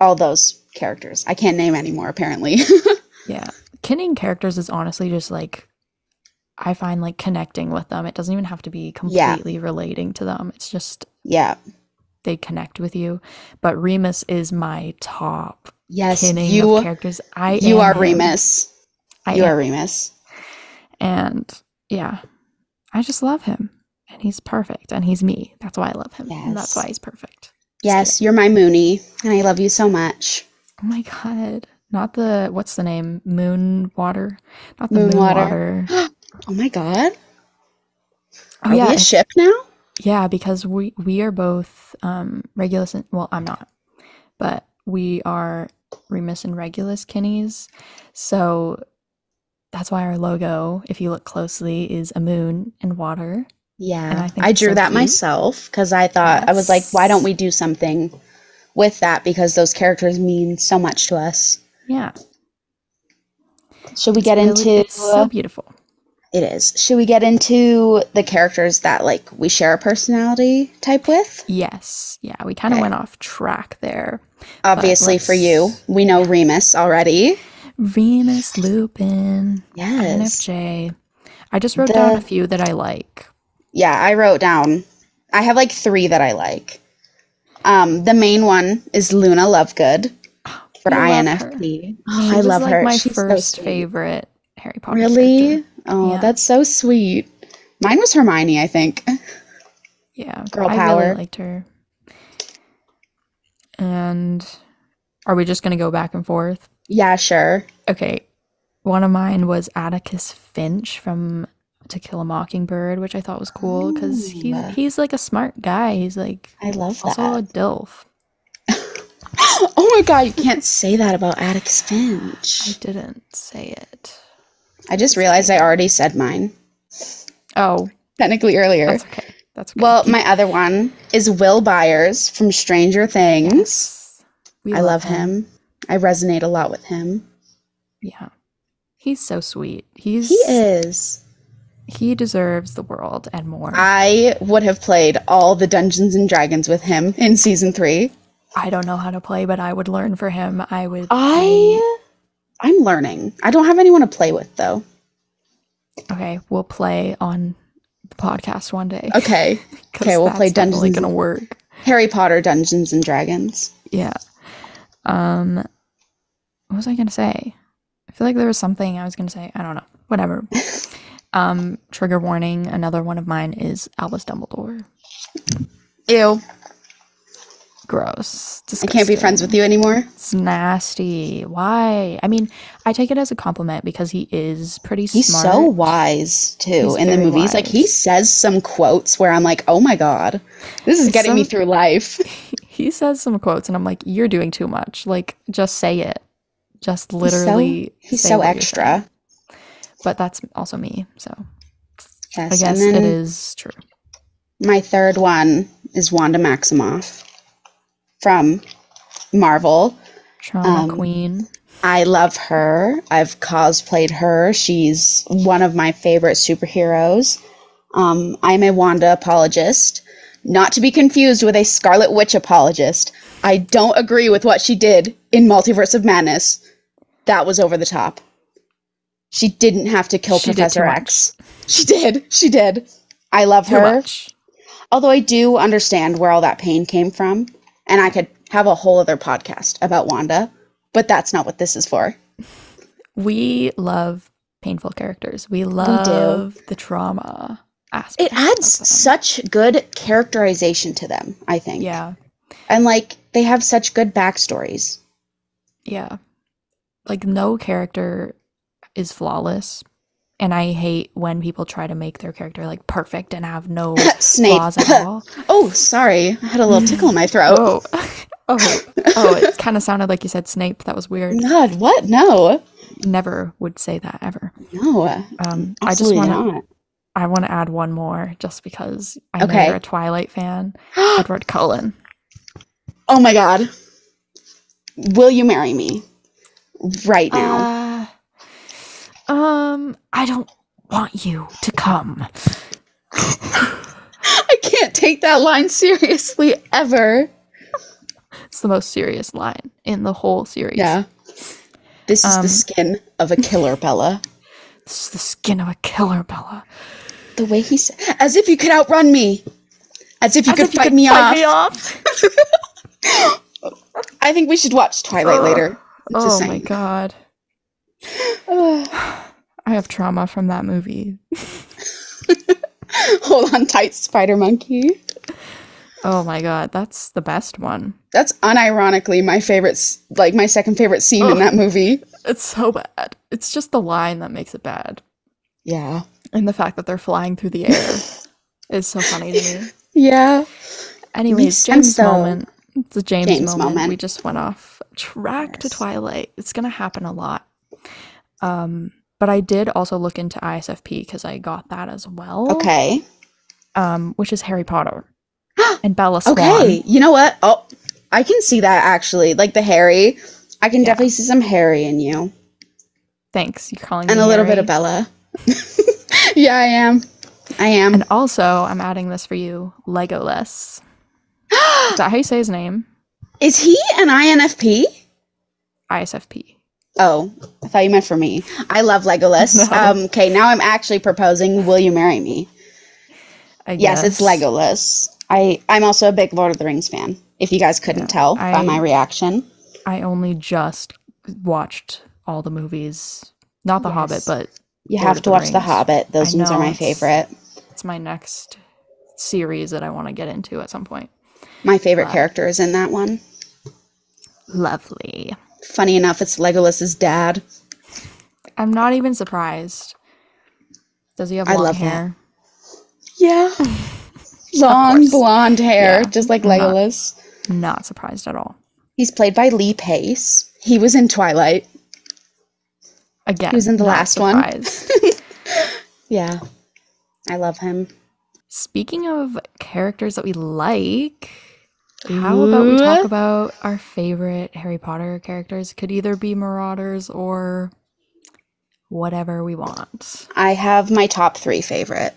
Speaker 2: all those characters. I can't name any more apparently.
Speaker 1: yeah. Kinning characters is honestly just like I find like connecting with them. It doesn't even have to be
Speaker 2: Yeah,
Speaker 1: completely relating to them. It's just
Speaker 2: yeah.
Speaker 1: they connect with you. But Remus is my top
Speaker 2: Yes,
Speaker 1: kinning of characters. I
Speaker 2: you
Speaker 1: am
Speaker 2: are
Speaker 1: him.
Speaker 2: Remus.
Speaker 1: I
Speaker 2: You
Speaker 1: am
Speaker 2: are
Speaker 1: him.
Speaker 2: Remus.
Speaker 1: And yeah, I just love him. And he's perfect. And he's me. That's why I love him. And that's why
Speaker 2: Yes.
Speaker 1: he's perfect. Just kidding.
Speaker 2: Yes, you're my Moony, and I love you so much.
Speaker 1: Oh my god. Not the what's the name? Moon water? Not the moon
Speaker 2: Moonwater.
Speaker 1: water.
Speaker 2: Oh my God.
Speaker 1: Oh
Speaker 2: Are we
Speaker 1: yeah,
Speaker 2: a ship now?
Speaker 1: yeah, because we are both Regulus and well, I'm not, but we are Remus and Regulus Kinneys. So that's why our logo, if you look closely, is a moon and water. And
Speaker 2: Yeah,
Speaker 1: I think
Speaker 2: I
Speaker 1: it's
Speaker 2: drew
Speaker 1: so
Speaker 2: that
Speaker 1: cute.
Speaker 2: myself because I thought, I was like, why don't
Speaker 1: Yes.
Speaker 2: we do something with that? Because those characters mean so much to us.
Speaker 1: Yeah.
Speaker 2: Should we get into
Speaker 1: It's so beautiful.
Speaker 2: it is. Should we get into the characters that like we share a personality type with?
Speaker 1: Yes. Yeah, we kind of
Speaker 2: Okay.
Speaker 1: went off track there. But
Speaker 2: Obviously for you,
Speaker 1: let's
Speaker 2: we know
Speaker 1: yeah.
Speaker 2: Remus already.
Speaker 1: Remus Lupin,
Speaker 2: Yes.
Speaker 1: INFJ. I just wrote down a
Speaker 2: The
Speaker 1: few that I like.
Speaker 2: Yeah, I wrote down. I have like three that I like. The main one is Luna Lovegood for
Speaker 1: We love her.
Speaker 2: INFP. Oh,
Speaker 1: She
Speaker 2: I
Speaker 1: was
Speaker 2: love
Speaker 1: like
Speaker 2: her.
Speaker 1: my
Speaker 2: She's so
Speaker 1: first
Speaker 2: sweet.
Speaker 1: favorite Harry Potter character.
Speaker 2: Really? Oh,
Speaker 1: Yeah.
Speaker 2: that's so sweet. Mine was Hermione, I think.
Speaker 1: Yeah.
Speaker 2: Girl
Speaker 1: I really
Speaker 2: power.
Speaker 1: liked her. And are we just going to go back and forth?
Speaker 2: Yeah, sure.
Speaker 1: Okay. One of mine was Atticus Finch from To Kill a Mockingbird, which I thought was cool because
Speaker 2: Oh,
Speaker 1: he's like a smart guy. He's like
Speaker 2: I love
Speaker 1: also a
Speaker 2: that.
Speaker 1: DILF.
Speaker 2: Oh my God, you can't say that about Atticus
Speaker 1: I
Speaker 2: Finch.
Speaker 1: didn't say it.
Speaker 2: I just
Speaker 1: Just
Speaker 2: realized I
Speaker 1: kidding.
Speaker 2: already said mine,
Speaker 1: Oh,
Speaker 2: technically earlier.
Speaker 1: that's okay. That's okay.
Speaker 2: Well, my
Speaker 1: Keep.
Speaker 2: other one is Will Byers from Stranger Things.
Speaker 1: Yes. We
Speaker 2: I
Speaker 1: love
Speaker 2: love
Speaker 1: him.
Speaker 2: him. I resonate a lot with him.
Speaker 1: Yeah. He's so sweet.
Speaker 2: He is.
Speaker 1: He deserves the world and more.
Speaker 2: I would have played all the Dungeons and Dragons with him in season 3.
Speaker 1: I don't know how to play, but I would learn for him. I
Speaker 2: I I'm learning. I don't have anyone to play with though.
Speaker 1: okay, we'll play on the podcast one day
Speaker 2: Okay. Okay,
Speaker 1: because
Speaker 2: we'll play
Speaker 1: that's definitely
Speaker 2: Dungeons
Speaker 1: gonna work.
Speaker 2: Harry Potter Dungeons and Dragons.
Speaker 1: Yeah. Um, what was I gonna say? I feel like there was something I was gonna say. I don't know. Whatever. Trigger warning. Another one of mine is Albus Dumbledore.
Speaker 2: Ew.
Speaker 1: Gross.
Speaker 2: I can't be friends with
Speaker 1: Disgusting.
Speaker 2: you anymore.
Speaker 1: It's nasty. Why? I mean, I take it as a compliment because he is pretty
Speaker 2: He's so
Speaker 1: smart.
Speaker 2: wise too
Speaker 1: He's
Speaker 2: in the
Speaker 1: very
Speaker 2: movies. Like he
Speaker 1: wise.
Speaker 2: says some quotes where I'm like, "Oh my God. This is getting me
Speaker 1: Some
Speaker 2: through life."
Speaker 1: he says some quotes and I'm like, you're doing too much. Like, just say it. Just literally
Speaker 2: He's
Speaker 1: say
Speaker 2: so
Speaker 1: what you're saying.
Speaker 2: extra.
Speaker 1: But that's also me, so I
Speaker 2: Yes. And
Speaker 1: guess it
Speaker 2: then
Speaker 1: is true.
Speaker 2: my third one is Wanda Maximoff from Marvel.
Speaker 1: Trauma
Speaker 2: Um,
Speaker 1: queen.
Speaker 2: I love her. I've cosplayed her. She's one of my favorite superheroes. I'm a Wanda apologist, not to be confused with a Scarlet Witch apologist. I don't agree with what she did in Multiverse of Madness. That was over the top. She didn't have to kill
Speaker 1: She did too
Speaker 2: Professor
Speaker 1: much.
Speaker 2: X. She did. She did. I love
Speaker 1: Too
Speaker 2: her.
Speaker 1: much.
Speaker 2: Although I do understand where all that pain came from, and I could have a whole other podcast about Wanda, but that's not what this is for.
Speaker 1: We love painful characters. We
Speaker 2: We do.
Speaker 1: love the trauma
Speaker 2: It
Speaker 1: aspect
Speaker 2: adds
Speaker 1: of them.
Speaker 2: such good characterization to them, I think.
Speaker 1: Yeah.
Speaker 2: And like they have such good backstories.
Speaker 1: Yeah. Like no character is flawless And I hate when people try to make their character like perfect and have no
Speaker 2: Snape.
Speaker 1: flaws at all.
Speaker 2: Oh, sorry. I had a little tickle in my throat.
Speaker 1: Oh, oh, it kind of sounded like you said Snape. That was weird.
Speaker 2: God, what? No.
Speaker 1: Never would say that ever.
Speaker 2: No.
Speaker 1: I just
Speaker 2: Absolutely
Speaker 1: want to.
Speaker 2: not.
Speaker 1: I want to add one more just because I know you're
Speaker 2: Okay.
Speaker 1: a Twilight fan. Edward Cullen.
Speaker 2: Oh my God. Will you marry me right now?
Speaker 1: I don't want you to come.
Speaker 2: I can't take that line seriously ever.
Speaker 1: It's the most serious line in the whole series.
Speaker 2: Yeah. This is the skin of a killer, Bella.
Speaker 1: This is the skin of a killer, Bella.
Speaker 2: The way he said, as if you could outrun me. As if you could fight me off. I think we should watch Twilight later.
Speaker 1: Oh my God. I have trauma from that movie.
Speaker 2: Hold on tight, Spider Monkey.
Speaker 1: Oh my God, that's the best one.
Speaker 2: That's unironically my favorite, like my second favorite scene in that movie.
Speaker 1: It's so bad. It's just the line that makes it bad.
Speaker 2: Yeah.
Speaker 1: And the fact that they're flying through the air is so funny to me.
Speaker 2: Yeah.
Speaker 1: Anyways, James moment. It's a James moment. We just went off track to Twilight. It's going to happen a lot. But I did also look into ISFP because I got that as well.
Speaker 2: Okay.
Speaker 1: Which is Harry Potter and Bella Swan.
Speaker 2: Okay. You know what? Oh, I can see that actually. Like the Harry. I can definitely see some Harry in you.
Speaker 1: Thanks. You're calling me
Speaker 2: And a little bit of Bella. Yeah, I am.
Speaker 1: And also, I'm adding this for you, Legolas. Is that how you say his name?
Speaker 2: Is he an INFP?
Speaker 1: ISFP.
Speaker 2: Oh, I thought you meant for me. I love Legolas.
Speaker 1: No.
Speaker 2: Okay, now I'm actually proposing, will you marry me?
Speaker 1: I guess.
Speaker 2: Yes, it's Legolas. I'm also a big Lord of the Rings fan, if you guys couldn't tell by my reaction.
Speaker 1: I only just watched all the movies. Not The Hobbit, but
Speaker 2: you have to watch The Hobbit. Those ones are my favorite.
Speaker 1: It's my next series that I want to get into at some point.
Speaker 2: My favorite character is in that one.
Speaker 1: Lovely.
Speaker 2: Funny enough, it's Legolas's dad.
Speaker 1: I'm not even surprised. Does he have long hair?
Speaker 2: Yeah. Long blonde hair, just like Legolas.
Speaker 1: Not surprised at all.
Speaker 2: He's played by Lee Pace. He was in Twilight.
Speaker 1: Again,
Speaker 2: he was in the last one. Yeah. I love him.
Speaker 1: Speaking of characters that we like, how about we talk about our favorite Harry Potter characters? Could either be Marauders or whatever we want.
Speaker 2: I have my top 3 favorite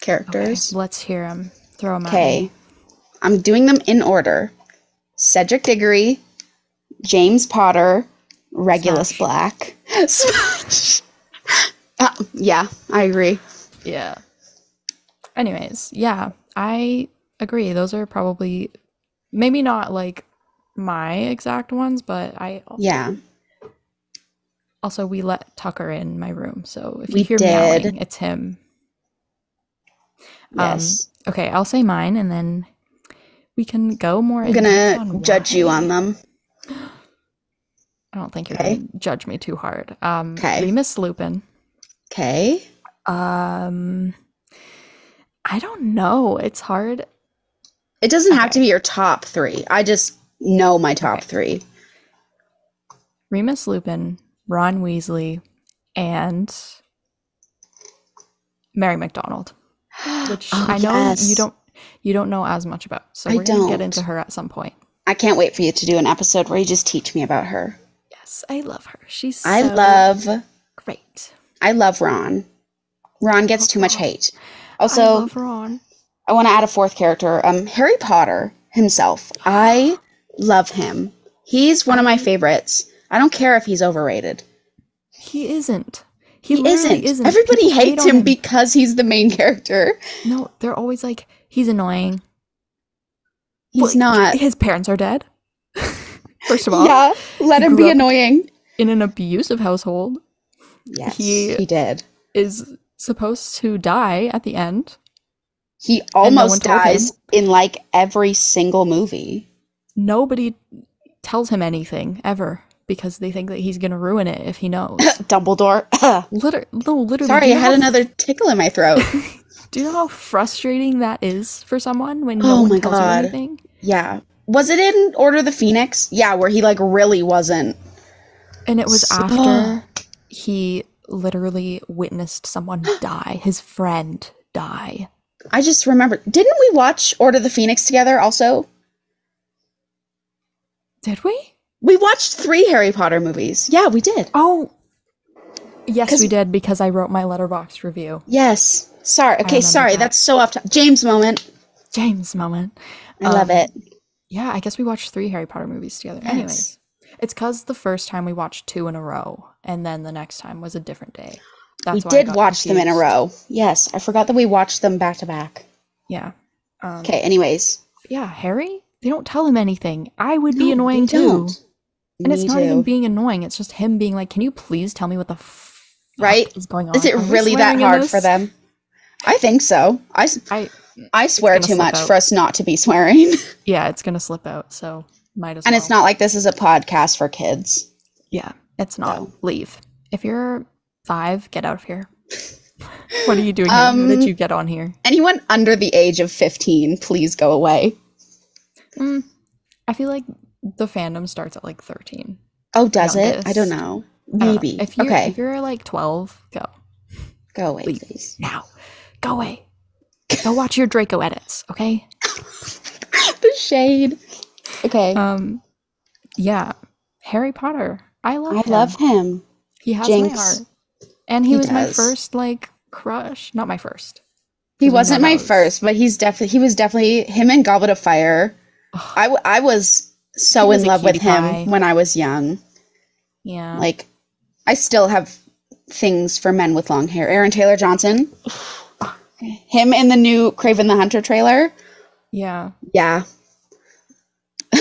Speaker 2: characters.
Speaker 1: Okay, let's hear them. Throw them at me.
Speaker 2: Okay. I'm doing them in order. Cedric Diggory, James Potter, Regulus Black. Smash! Yeah, I agree.
Speaker 1: Yeah. Anyways, yeah, I agree. Those are probably maybe not like my exact ones, but I also, also we let Tucker in my room, so if you hear meowing, it's him.
Speaker 2: Yes.
Speaker 1: Okay, I'll say mine, and then we can go more.
Speaker 2: I'm gonna judge you on them.
Speaker 1: I don't think you're gonna judge me too hard. Remus Lupin.
Speaker 2: Okay.
Speaker 1: I don't know. It's hard.
Speaker 2: It doesn't have to be your top 3. I just know my top 3.
Speaker 1: Remus Lupin, Ron Weasley, and Mary McDonald, which I know you don't know as much about. So we're gonna get into her at some point.
Speaker 2: I can't wait for you to do an episode where you just teach me about her.
Speaker 1: Yes, I love her. She's great.
Speaker 2: I love Ron. Ron gets too much hate. Also,
Speaker 1: I love Ron.
Speaker 2: I want to add a 4th character. Harry Potter himself. I love him. He's one of my favorites. I don't care if he's overrated.
Speaker 1: He isn't.
Speaker 2: He isn't. Everybody hates him because he's the main character.
Speaker 1: No, they're always like, he's annoying.
Speaker 2: He's not.
Speaker 1: His parents are dead. First of all.
Speaker 2: Yeah, let him be annoying.
Speaker 1: In an abusive household.
Speaker 2: Yes, he did.
Speaker 1: Is supposed to die at the end.
Speaker 2: He almost dies in like every single movie.
Speaker 1: Nobody tells him anything ever. because they think that he's gonna ruin it if he knows.
Speaker 2: Dumbledore.
Speaker 1: Literally,
Speaker 2: Sorry, I had another tickle in my throat.
Speaker 1: do you know how frustrating that is for someone when no
Speaker 2: Oh
Speaker 1: one
Speaker 2: my
Speaker 1: tells you
Speaker 2: god.
Speaker 1: anything?
Speaker 2: Yeah. Was it in Order of the Phoenix? Yeah, where he like really wasn't.
Speaker 1: And it was
Speaker 2: Oh,
Speaker 1: after he literally witnessed someone die, his friend die.
Speaker 2: I just remember. Didn't we watch Order of the Phoenix together also?
Speaker 1: Did we?
Speaker 2: We watched 3 Harry Potter movies. Yeah, we did.
Speaker 1: Oh, yes, we
Speaker 2: Cause
Speaker 1: did because I wrote my letterbox review.
Speaker 2: yes. Sorry.
Speaker 1: I
Speaker 2: Okay,
Speaker 1: remember
Speaker 2: sorry.
Speaker 1: that.
Speaker 2: That's so off topic. James moment.
Speaker 1: James moment.
Speaker 2: I love it.
Speaker 1: Yeah, I guess we watched 3 Harry Potter movies together.
Speaker 2: Yes.
Speaker 1: Anyways, it's because the first time we watched 2 in a row, and then the next time was a different day.
Speaker 2: We
Speaker 1: That's why I
Speaker 2: did
Speaker 1: got
Speaker 2: watch them in a
Speaker 1: confused.
Speaker 2: row. Yes, I forgot that we watched them back to back.
Speaker 1: Yeah.
Speaker 2: Okay,
Speaker 1: Um,
Speaker 2: anyways.
Speaker 1: yeah, Harry, they don't tell him anything. I would be
Speaker 2: No, they
Speaker 1: annoying
Speaker 2: don't.
Speaker 1: too. And it's
Speaker 2: Me
Speaker 1: not even
Speaker 2: too.
Speaker 1: being annoying, it's just him being like, can you please tell me what the fuck
Speaker 2: Right?
Speaker 1: is going
Speaker 2: Is
Speaker 1: on?
Speaker 2: it
Speaker 1: Are we
Speaker 2: really that
Speaker 1: swearing in
Speaker 2: hard for
Speaker 1: this?
Speaker 2: them? I think so.
Speaker 1: I,
Speaker 2: I
Speaker 1: it's
Speaker 2: swear
Speaker 1: gonna
Speaker 2: too
Speaker 1: slip
Speaker 2: much for
Speaker 1: out.
Speaker 2: us not to be swearing.
Speaker 1: Yeah, it's gonna slip out, so might as
Speaker 2: And it's
Speaker 1: well.
Speaker 2: not like this is a podcast for kids.
Speaker 1: Yeah, it's not.
Speaker 2: So,
Speaker 1: Leave. If you're 5, get out of here. What are you doing here? How did
Speaker 2: um,
Speaker 1: you get on here?
Speaker 2: anyone under the age of 15, please go away.
Speaker 1: Mm, I feel like the fandom starts at like 13.
Speaker 2: Oh, does it? I don't
Speaker 1: Youngest.
Speaker 2: know.
Speaker 1: I don't know.
Speaker 2: Maybe.
Speaker 1: If
Speaker 2: Okay.
Speaker 1: you're like 12, go.
Speaker 2: Go away,
Speaker 1: Leave.
Speaker 2: please.
Speaker 1: Now. Go away. Go watch your Draco edits, okay?
Speaker 2: The shade. Okay.
Speaker 1: Yeah. Harry Potter. I love
Speaker 2: I love
Speaker 1: him.
Speaker 2: him.
Speaker 1: He has my heart.
Speaker 2: Jinx.
Speaker 1: And he
Speaker 2: He
Speaker 1: was my
Speaker 2: does.
Speaker 1: first like crush. Not my first.
Speaker 2: He
Speaker 1: Because we know
Speaker 2: wasn't
Speaker 1: that
Speaker 2: my
Speaker 1: was
Speaker 2: first, but he was definitely him and Goblet of Fire. I was
Speaker 1: he
Speaker 2: so
Speaker 1: was
Speaker 2: in
Speaker 1: a
Speaker 2: love with
Speaker 1: cutie
Speaker 2: him
Speaker 1: pie.
Speaker 2: when I was young.
Speaker 1: Yeah.
Speaker 2: Like, I still have things for men with long hair. Aaron Taylor Johnson, him in the new Craven the Hunter trailer.
Speaker 1: Yeah.
Speaker 2: Yeah.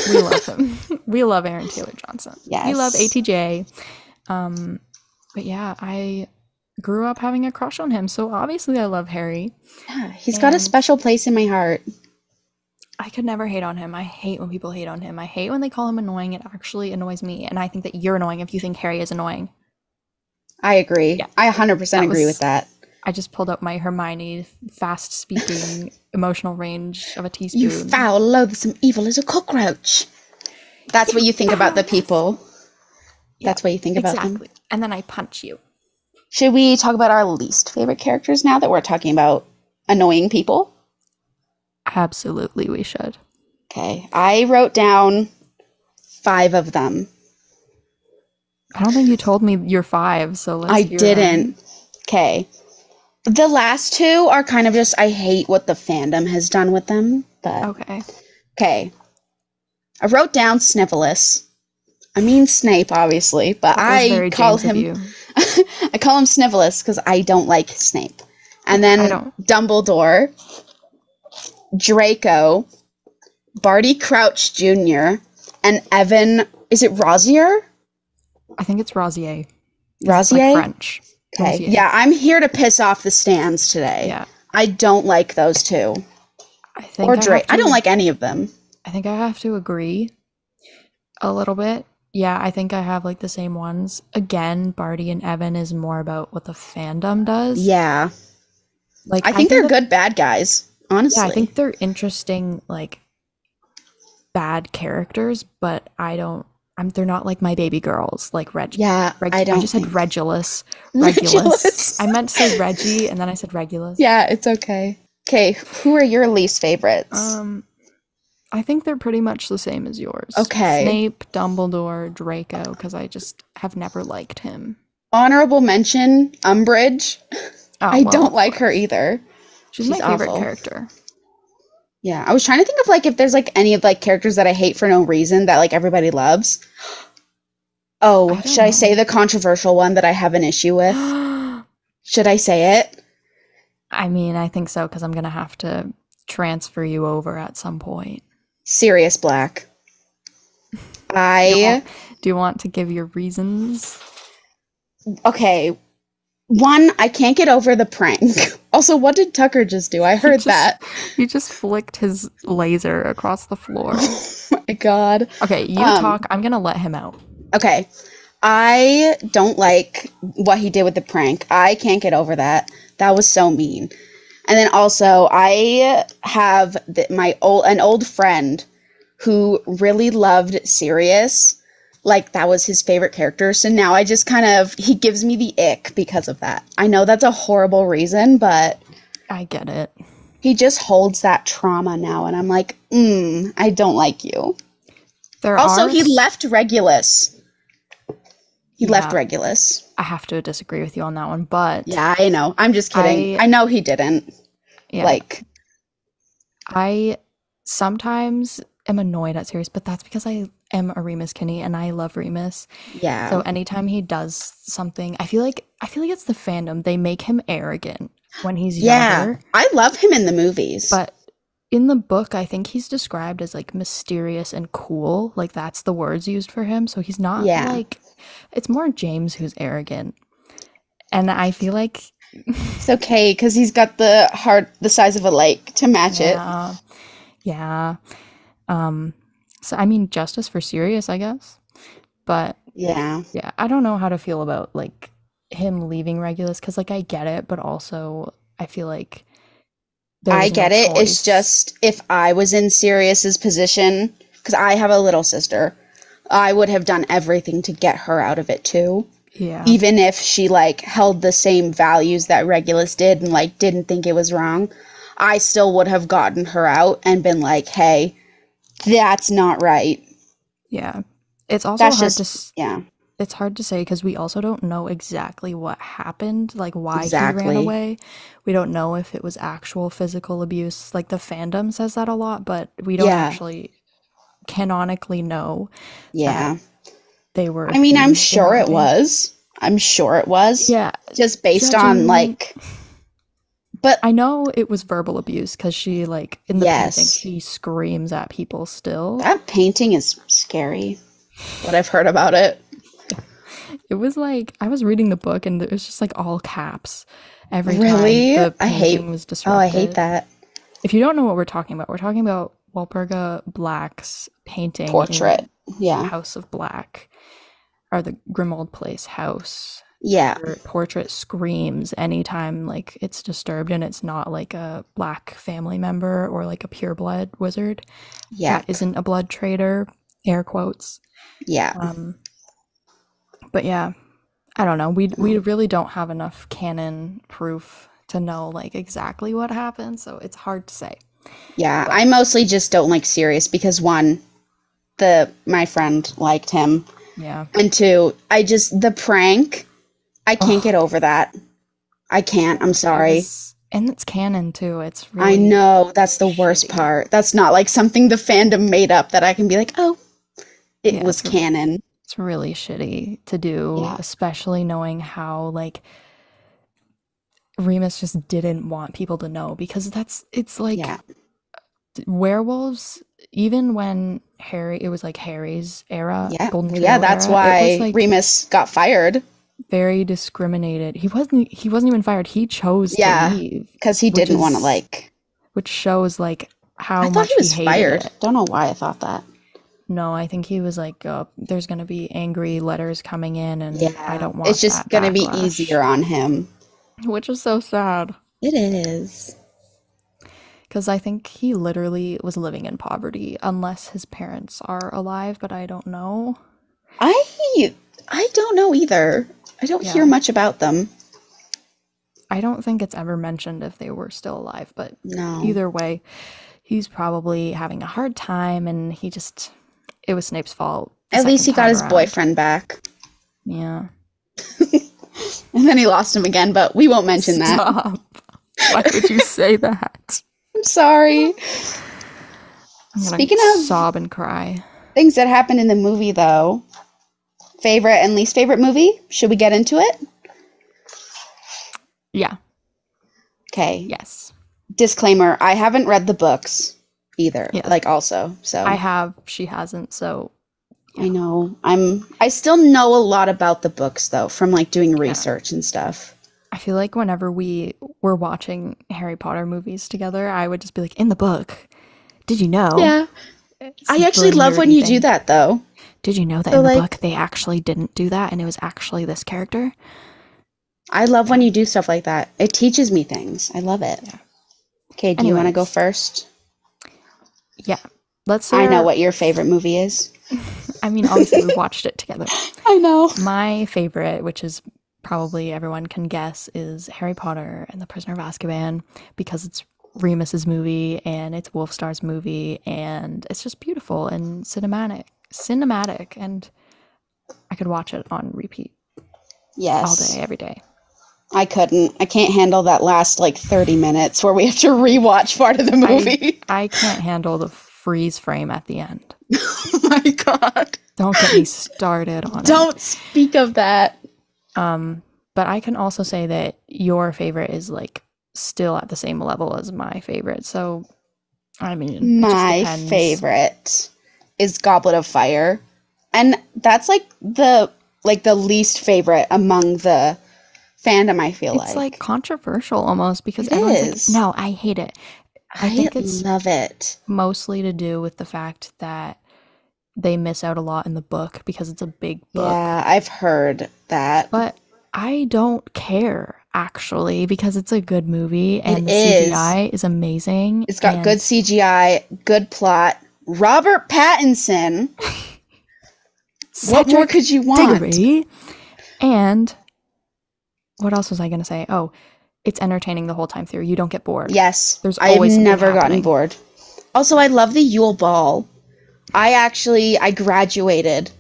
Speaker 1: We love him. We love Aaron Taylor Johnson. We love
Speaker 2: Yes.
Speaker 1: ATJ. But yeah, I grew up having a crush on him, so obviously I love Harry.
Speaker 2: Yeah, he's got a
Speaker 1: And
Speaker 2: special place in my heart.
Speaker 1: I could never hate on him. I hate when people hate on him. I hate when they call him annoying. It actually annoys me. And I think that you're annoying if you think Harry is annoying.
Speaker 2: I agree.
Speaker 1: Yeah,
Speaker 2: I 100%
Speaker 1: that
Speaker 2: agree with
Speaker 1: was.
Speaker 2: that.
Speaker 1: I just pulled up my Hermione fast speaking emotional range of a
Speaker 2: You
Speaker 1: teaspoon.
Speaker 2: foul, loathsome evil as a cockroach. That's what
Speaker 1: You
Speaker 2: you think about the
Speaker 1: foul.
Speaker 2: people.
Speaker 1: Yeah,
Speaker 2: That's what you think about them.
Speaker 1: exactly. And then I punch you.
Speaker 2: Should we talk about our least favorite characters now that we're talking about annoying people?
Speaker 1: Absolutely, we should.
Speaker 2: Okay. I wrote down 5 of them.
Speaker 1: I don't think you told me you're 5, so let's
Speaker 2: I
Speaker 1: hear them.
Speaker 2: didn't. Okay. The last 2 are kind of just, I hate what the fandom has done with them. But,
Speaker 1: Okay.
Speaker 2: okay. I wrote down Snivelus. I mean Snape, obviously, but
Speaker 1: That was
Speaker 2: I
Speaker 1: very
Speaker 2: call
Speaker 1: James of
Speaker 2: him,
Speaker 1: you.
Speaker 2: I call him Snivelus because I don't like Snape. And
Speaker 1: Yeah, I
Speaker 2: then
Speaker 1: don't.
Speaker 2: Dumbledore, Draco, Barty Crouch Jr., and Evan, is it Rosier?
Speaker 1: I think it's Rosier. Because it's like
Speaker 2: Rosier?
Speaker 1: French.
Speaker 2: Okay.
Speaker 1: Rosier.
Speaker 2: Yeah, I'm here to piss off the stands today.
Speaker 1: Yeah.
Speaker 2: I don't like those 2.
Speaker 1: I
Speaker 2: Or
Speaker 1: think I
Speaker 2: Drake.
Speaker 1: have
Speaker 2: I don't
Speaker 1: to
Speaker 2: like any of them.
Speaker 1: I think I have to agree a little bit. Yeah, I think I have like the same ones. Again, Barty and Evan is more about what the fandom does.
Speaker 2: Yeah.
Speaker 1: Like
Speaker 2: I
Speaker 1: I
Speaker 2: think
Speaker 1: think
Speaker 2: they're
Speaker 1: that
Speaker 2: good bad guys,
Speaker 1: yeah, I
Speaker 2: honestly.
Speaker 1: think they're interesting like bad characters, but they're not like my baby girls like
Speaker 2: Yeah, I
Speaker 1: I
Speaker 2: don't
Speaker 1: just said
Speaker 2: think.
Speaker 1: Regulus. Regulus.
Speaker 2: Regulus.
Speaker 1: I meant to say Reggie and then I said Regulus.
Speaker 2: Yeah, it's okay. Okay, who are your least favorites?
Speaker 1: I think they're pretty much the same as yours.
Speaker 2: Okay.
Speaker 1: Snape, Dumbledore, Draco, because I just have never liked him.
Speaker 2: Honorable mention, Umbridge.
Speaker 1: Oh,
Speaker 2: I
Speaker 1: well,
Speaker 2: don't
Speaker 1: of
Speaker 2: like her
Speaker 1: course.
Speaker 2: either.
Speaker 1: She's my
Speaker 2: She's
Speaker 1: favorite
Speaker 2: awful.
Speaker 1: character.
Speaker 2: Yeah, I was trying to think of like if there's like any of like characters that I hate for no reason that like everybody loves. Oh,
Speaker 1: I
Speaker 2: should
Speaker 1: don't
Speaker 2: I say
Speaker 1: know.
Speaker 2: the controversial one that I have an issue with? Should I say it?
Speaker 1: I mean, I think so because I'm gonna have to transfer you over at some point.
Speaker 2: Sirius Black.
Speaker 1: Do you
Speaker 2: I
Speaker 1: want, do you want to give your reasons?
Speaker 2: okay. One, I can't get over the prank. Also, what did Tucker just do? I
Speaker 1: He
Speaker 2: heard
Speaker 1: just
Speaker 2: that.
Speaker 1: he just flicked his laser across the floor.
Speaker 2: Oh my god.
Speaker 1: Okay, you
Speaker 2: Um,
Speaker 1: talk. I'm gonna let him out.
Speaker 2: Okay. I don't like what he did with the prank. I can't get over that. That was so mean. And then also, I have an old friend who really loved Sirius. Like that was his favorite character. So now I just kind of he gives me the ick because of that. I know that's a horrible reason, but
Speaker 1: I get it.
Speaker 2: he just holds that trauma now, and I'm like, I don't like you.
Speaker 1: There
Speaker 2: Also,
Speaker 1: are,
Speaker 2: he left Regulus. He left
Speaker 1: yeah,
Speaker 2: Regulus.
Speaker 1: I have to disagree with you on that one, but
Speaker 2: Yeah, I know. I'm just kidding.
Speaker 1: I,
Speaker 2: I know he didn't.
Speaker 1: yeah,
Speaker 2: Like,
Speaker 1: I sometimes am annoyed at Sirius, but that's because I am a Remus Kinney and I love Remus.
Speaker 2: yeah.
Speaker 1: So anytime he does something, I feel like it's the fandom. They make him arrogant when he's
Speaker 2: Yeah.
Speaker 1: younger,
Speaker 2: I love him in the movies.
Speaker 1: but in the book, I think he's described as like mysterious and cool. Like that's the words used for him. So he's not
Speaker 2: Yeah.
Speaker 1: like it's more James who's arrogant. And I feel like
Speaker 2: It's okay because he's got the heart the size of a lake to match it.
Speaker 1: yeah, yeah. Um so I mean justice for Sirius, I guess. But
Speaker 2: Yeah.
Speaker 1: yeah, I don't know how to feel about like him leaving Regulus because like I get it, but also I feel like there
Speaker 2: I
Speaker 1: was no
Speaker 2: get it. It's
Speaker 1: choice.
Speaker 2: just if I was in Sirius's position, because I have a little sister, I would have done everything to get her out of it too.
Speaker 1: Yeah.
Speaker 2: Even if she like held the same values that Regulus did and like didn't think it was wrong, I still would have gotten her out and been like, "Hey, that's not right."
Speaker 1: Yeah. It's also
Speaker 2: That's
Speaker 1: hard to
Speaker 2: just yeah,
Speaker 1: it's hard to say because we also don't know exactly what happened, like why he ran
Speaker 2: exactly.
Speaker 1: away. We don't know if it was actual physical abuse. Like the fandom says that a lot, but we don't
Speaker 2: Yeah,
Speaker 1: actually canonically know that
Speaker 2: yeah.
Speaker 1: they were
Speaker 2: I mean, I'm
Speaker 1: abused in
Speaker 2: sure
Speaker 1: that
Speaker 2: it
Speaker 1: way.
Speaker 2: was. I'm sure it was.
Speaker 1: Yeah,
Speaker 2: Just based on
Speaker 1: judging
Speaker 2: like, but
Speaker 1: I know it was verbal abuse because she like in the painting
Speaker 2: yes,
Speaker 1: she screams at people still.
Speaker 2: that painting is scary. What I've heard about it.
Speaker 1: It was like I was reading the book and it was just like all caps every time
Speaker 2: Really?
Speaker 1: the
Speaker 2: I hate,
Speaker 1: painting was
Speaker 2: oh, I hate
Speaker 1: disrupted.
Speaker 2: that
Speaker 1: If you don't know what we're talking about Walpurga Black's painting
Speaker 2: portrait.
Speaker 1: in
Speaker 2: Yeah.
Speaker 1: House of Black, or the Grimmauld Place house.
Speaker 2: Yeah.
Speaker 1: Her portrait screams anytime like it's disturbed and it's not like a black family member or like a pureblood wizard that
Speaker 2: Yep.
Speaker 1: isn't a blood traitor, air quotes.
Speaker 2: Yeah.
Speaker 1: Um, but yeah, I don't know. We really don't have enough canon proof to know like exactly what happened, so it's hard to say.
Speaker 2: Yeah. I
Speaker 1: But
Speaker 2: mostly just don't like Sirius because one, the my friend liked him,
Speaker 1: yeah.
Speaker 2: and two, I just the prank. I can't
Speaker 1: Oh,
Speaker 2: get over that. I can't. I'm
Speaker 1: it
Speaker 2: sorry.
Speaker 1: was, and it's canon too. It's
Speaker 2: I
Speaker 1: really
Speaker 2: know that's the worst
Speaker 1: shitty.
Speaker 2: part. That's not like something the fandom made up that I can be like, oh, it
Speaker 1: Yeah,
Speaker 2: was canon.
Speaker 1: it's really shitty to do,
Speaker 2: Yeah.
Speaker 1: especially knowing how like Remus just didn't want people to know because it's
Speaker 2: Yeah.
Speaker 1: like werewolves. Even when Harry, it was like Harry's era,
Speaker 2: Yeah.
Speaker 1: Golden
Speaker 2: Well, yeah,
Speaker 1: Trio
Speaker 2: that's
Speaker 1: era. It was
Speaker 2: why
Speaker 1: like
Speaker 2: Remus got fired.
Speaker 1: very discriminated. He wasn't even fired. He chose to
Speaker 2: Yeah,
Speaker 1: leave,
Speaker 2: because he
Speaker 1: which
Speaker 2: didn't want to
Speaker 1: is
Speaker 2: like.
Speaker 1: which shows like
Speaker 2: I
Speaker 1: how
Speaker 2: thought he
Speaker 1: much he
Speaker 2: was
Speaker 1: hated
Speaker 2: fired.
Speaker 1: it.
Speaker 2: Don't know why I thought that.
Speaker 1: No, I think he was like, there's gonna be angry letters coming in, and I
Speaker 2: Yeah,
Speaker 1: don't
Speaker 2: it's
Speaker 1: want
Speaker 2: just
Speaker 1: that
Speaker 2: gonna be
Speaker 1: backlash.
Speaker 2: easier on him.
Speaker 1: Which is so sad.
Speaker 2: It is.
Speaker 1: Because I think he literally was living in poverty, unless his parents are alive, but I don't know.
Speaker 2: I I don't know either. I don't hear
Speaker 1: Yeah.
Speaker 2: much about them.
Speaker 1: I don't think it's ever mentioned if they were still alive, but
Speaker 2: No.
Speaker 1: either way, he's probably having a hard time, and it was Snape's fault the
Speaker 2: At least
Speaker 1: second
Speaker 2: he got
Speaker 1: time
Speaker 2: his
Speaker 1: around.
Speaker 2: boyfriend back.
Speaker 1: Yeah.
Speaker 2: And then he lost him again, but we won't mention that.
Speaker 1: Stop. Why would you say that?
Speaker 2: I'm sorry.
Speaker 1: I'm gonna
Speaker 2: Speaking of
Speaker 1: sob and cry.
Speaker 2: things that happened in the movie, though, favorite and least favorite movie? Should we get into it?
Speaker 1: Yeah.
Speaker 2: Okay.
Speaker 1: Yes.
Speaker 2: Disclaimer, I haven't read the books either,
Speaker 1: Yes.
Speaker 2: like also.
Speaker 1: I
Speaker 2: So,
Speaker 1: have. She hasn't. So
Speaker 2: I
Speaker 1: yeah.
Speaker 2: know. I still know a lot about the books though from like doing
Speaker 1: Yeah.
Speaker 2: research and stuff.
Speaker 1: I feel like whenever we were watching Harry Potter movies together, I would just be like, in the book, did you know?
Speaker 2: Yeah.
Speaker 1: It's
Speaker 2: I
Speaker 1: the
Speaker 2: actually love when
Speaker 1: nerdy
Speaker 2: you do
Speaker 1: thing.
Speaker 2: that though.
Speaker 1: Did you know that
Speaker 2: So
Speaker 1: in the
Speaker 2: like
Speaker 1: book they actually didn't do that and it was actually this character?
Speaker 2: I love when
Speaker 1: Yeah,
Speaker 2: you do stuff like that. It teaches me things. I love it.
Speaker 1: yeah.
Speaker 2: Okay, do you want to go
Speaker 1: Anyways,
Speaker 2: first?
Speaker 1: yeah. Let's say
Speaker 2: I know
Speaker 1: our,
Speaker 2: what your favorite movie is.
Speaker 1: I mean, obviously we watched it together.
Speaker 2: I know.
Speaker 1: My favorite, which is probably everyone can guess, is Harry Potter and the Prisoner of Azkaban because it's Remus's movie and it's Wolfstar's movie and it's just beautiful and cinematic, and I could watch it on repeat all day,
Speaker 2: Yes.
Speaker 1: every day.
Speaker 2: I couldn't. I can't handle that last like 30 minutes where we have to rewatch part of the
Speaker 1: I
Speaker 2: movie.
Speaker 1: I can't handle the freeze frame at the end.
Speaker 2: Oh my God.
Speaker 1: Don't get me started on it.
Speaker 2: Don't speak of that.
Speaker 1: But I can also say that your favorite is like still at the same level as my favorite. So, I mean, it just
Speaker 2: My
Speaker 1: depends.
Speaker 2: favorite is Goblet of Fire. And that's like the least favorite among the fandom, I feel
Speaker 1: It's like
Speaker 2: like.
Speaker 1: controversial almost because
Speaker 2: It
Speaker 1: everyone's like,
Speaker 2: is.
Speaker 1: no, I hate it. I
Speaker 2: I
Speaker 1: think it's
Speaker 2: love it.
Speaker 1: mostly to do with the fact that they miss out a lot in the book because it's a big book.
Speaker 2: Yeah, I've heard that.
Speaker 1: But I don't care actually because it's a good movie
Speaker 2: It
Speaker 1: and the
Speaker 2: is.
Speaker 1: CGI is amazing
Speaker 2: It's got good
Speaker 1: and
Speaker 2: CGI, good plot. Robert Pattinson. What more
Speaker 1: Cedric
Speaker 2: could you want?
Speaker 1: Diggory. And what else was I going to say? Oh, it's entertaining the whole time through. You don't get bored.
Speaker 2: Yes,
Speaker 1: There's
Speaker 2: I've
Speaker 1: always something
Speaker 2: never gotten
Speaker 1: happening.
Speaker 2: bored. Also, I love the Yule Ball. I graduated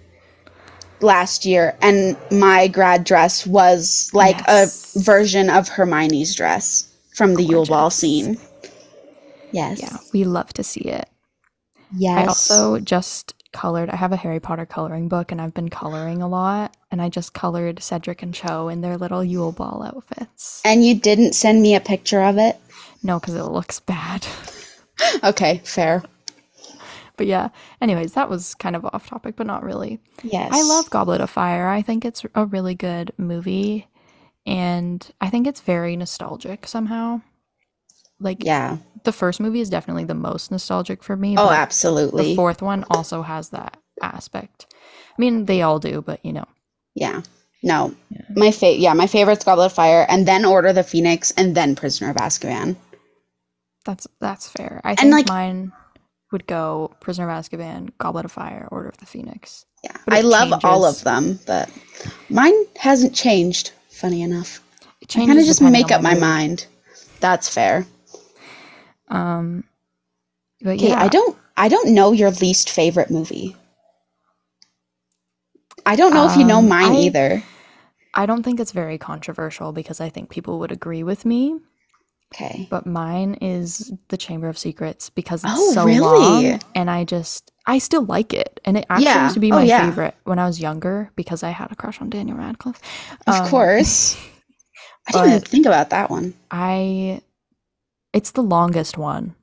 Speaker 2: last year and my grad dress was like a
Speaker 1: Yes.
Speaker 2: version of Hermione's dress from the Yule Ball
Speaker 1: Gorgeous.
Speaker 2: scene.
Speaker 1: Yeah,
Speaker 2: Yes.
Speaker 1: we love to see it. I
Speaker 2: Yes.
Speaker 1: also just colored, I have a Harry Potter coloring book and I've been coloring a lot. And I just colored Cedric and Cho in their little Yule Ball outfits.
Speaker 2: And you didn't send me a picture of it?
Speaker 1: No, because it looks bad.
Speaker 2: Okay, fair.
Speaker 1: But yeah, anyways, that was kind of off topic, but not really. I
Speaker 2: Yes.
Speaker 1: love Goblet of Fire. I think it's a really good movie. And I think it's very nostalgic somehow. Like,
Speaker 2: Yeah.
Speaker 1: the first movie is definitely the most nostalgic for me,
Speaker 2: Oh,
Speaker 1: but the
Speaker 2: absolutely.
Speaker 1: fourth one also has that aspect. I mean, they all do, but you know.
Speaker 2: Yeah. No.
Speaker 1: Yeah.
Speaker 2: My favorite's Goblet of Fire and then Order of the Phoenix and then Prisoner of Azkaban.
Speaker 1: That's fair. I
Speaker 2: And
Speaker 1: think
Speaker 2: like,
Speaker 1: mine would go Prisoner of Azkaban, Goblet of Fire, Order of the Phoenix.
Speaker 2: yeah,
Speaker 1: But
Speaker 2: I
Speaker 1: it
Speaker 2: love all of
Speaker 1: changes.
Speaker 2: them, but mine hasn't changed, funny enough.
Speaker 1: It
Speaker 2: I kind of
Speaker 1: changes
Speaker 2: just
Speaker 1: depending
Speaker 2: make
Speaker 1: on
Speaker 2: up
Speaker 1: my
Speaker 2: my
Speaker 1: mood.
Speaker 2: mind. That's fair.
Speaker 1: Um, but
Speaker 2: Okay,
Speaker 1: yeah,
Speaker 2: I don't know your least favorite movie. I don't know if you know
Speaker 1: um,
Speaker 2: mine
Speaker 1: I
Speaker 2: either.
Speaker 1: I don't think it's very controversial because I think people would agree with me.
Speaker 2: Okay.
Speaker 1: But mine is The Chamber of Secrets because it's
Speaker 2: Oh,
Speaker 1: so long
Speaker 2: really?
Speaker 1: and I still like it. And it actually used
Speaker 2: Yeah.
Speaker 1: to be
Speaker 2: Oh,
Speaker 1: my
Speaker 2: yeah.
Speaker 1: favorite when I was younger because I had a crush on Daniel Radcliffe.
Speaker 2: Of
Speaker 1: Um,
Speaker 2: course. I didn't even
Speaker 1: but
Speaker 2: think about that one.
Speaker 1: I it's the longest one,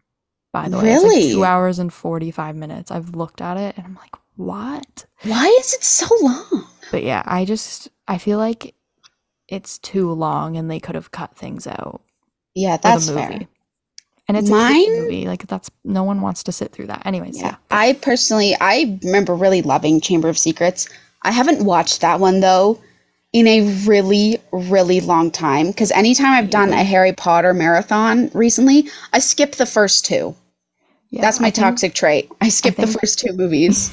Speaker 1: by the way. It's like 2
Speaker 2: Really?
Speaker 1: hours and 45 minutes. I've looked at it and I'm like, "What?"
Speaker 2: Why is it so long?
Speaker 1: But yeah, I feel like it's too long and they could have cut things out
Speaker 2: Yeah,
Speaker 1: for the
Speaker 2: that's fair.
Speaker 1: movie. And it's a kids
Speaker 2: Mine,
Speaker 1: movie. Like that's no one wants to sit through that. Anyways,
Speaker 2: yeah.
Speaker 1: yeah, go.
Speaker 2: I remember really loving Chamber of Secrets. I haven't watched that one though in a really, really long time because anytime I've
Speaker 1: Me
Speaker 2: done a
Speaker 1: either.
Speaker 2: Harry Potter marathon recently, I skip the first two.
Speaker 1: Yeah,
Speaker 2: That's my toxic trait. I
Speaker 1: I
Speaker 2: skip the
Speaker 1: think
Speaker 2: first two movies.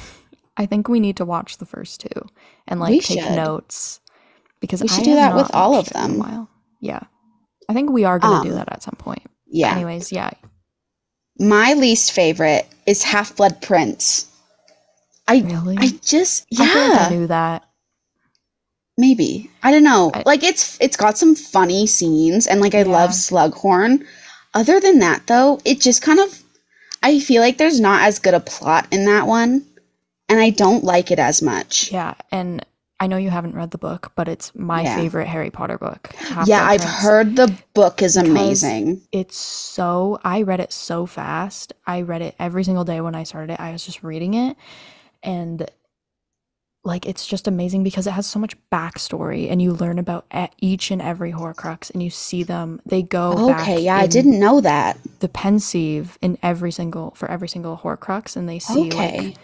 Speaker 1: I think we need to watch the first two and
Speaker 2: We
Speaker 1: like take
Speaker 2: should.
Speaker 1: notes because
Speaker 2: We
Speaker 1: I
Speaker 2: should do
Speaker 1: have
Speaker 2: that with
Speaker 1: not
Speaker 2: all of
Speaker 1: watched it in a
Speaker 2: them.
Speaker 1: while. Yeah. I think we are going to do
Speaker 2: Um,
Speaker 1: that at some point. But
Speaker 2: yeah.
Speaker 1: anyways, yeah.
Speaker 2: My least favorite is Half-Blood Prince. I
Speaker 1: Really?
Speaker 2: just
Speaker 1: I feel like I
Speaker 2: yeah,
Speaker 1: knew that.
Speaker 2: maybe. I don't know.
Speaker 1: I
Speaker 2: Like it's got some funny scenes and like I love
Speaker 1: yeah.
Speaker 2: Slughorn. Other than that though, it just kind of I feel like there's not as good a plot in that one and I don't like it as much.
Speaker 1: Yeah, and I know you haven't read the book, but it's my
Speaker 2: Yeah.
Speaker 1: favorite Harry Potter book,
Speaker 2: Yeah,
Speaker 1: Half-Blood
Speaker 2: I've
Speaker 1: Prince,
Speaker 2: heard the book is
Speaker 1: because
Speaker 2: amazing.
Speaker 1: I read it so fast. I read it every single day when I started it. I was just reading it and like it's just amazing because it has so much backstory and you learn about each and every Horcrux and you see them. They go
Speaker 2: Okay,
Speaker 1: back
Speaker 2: yeah, I
Speaker 1: in
Speaker 2: didn't know that.
Speaker 1: the pensieve in every single Horcrux and they see like
Speaker 2: Okay.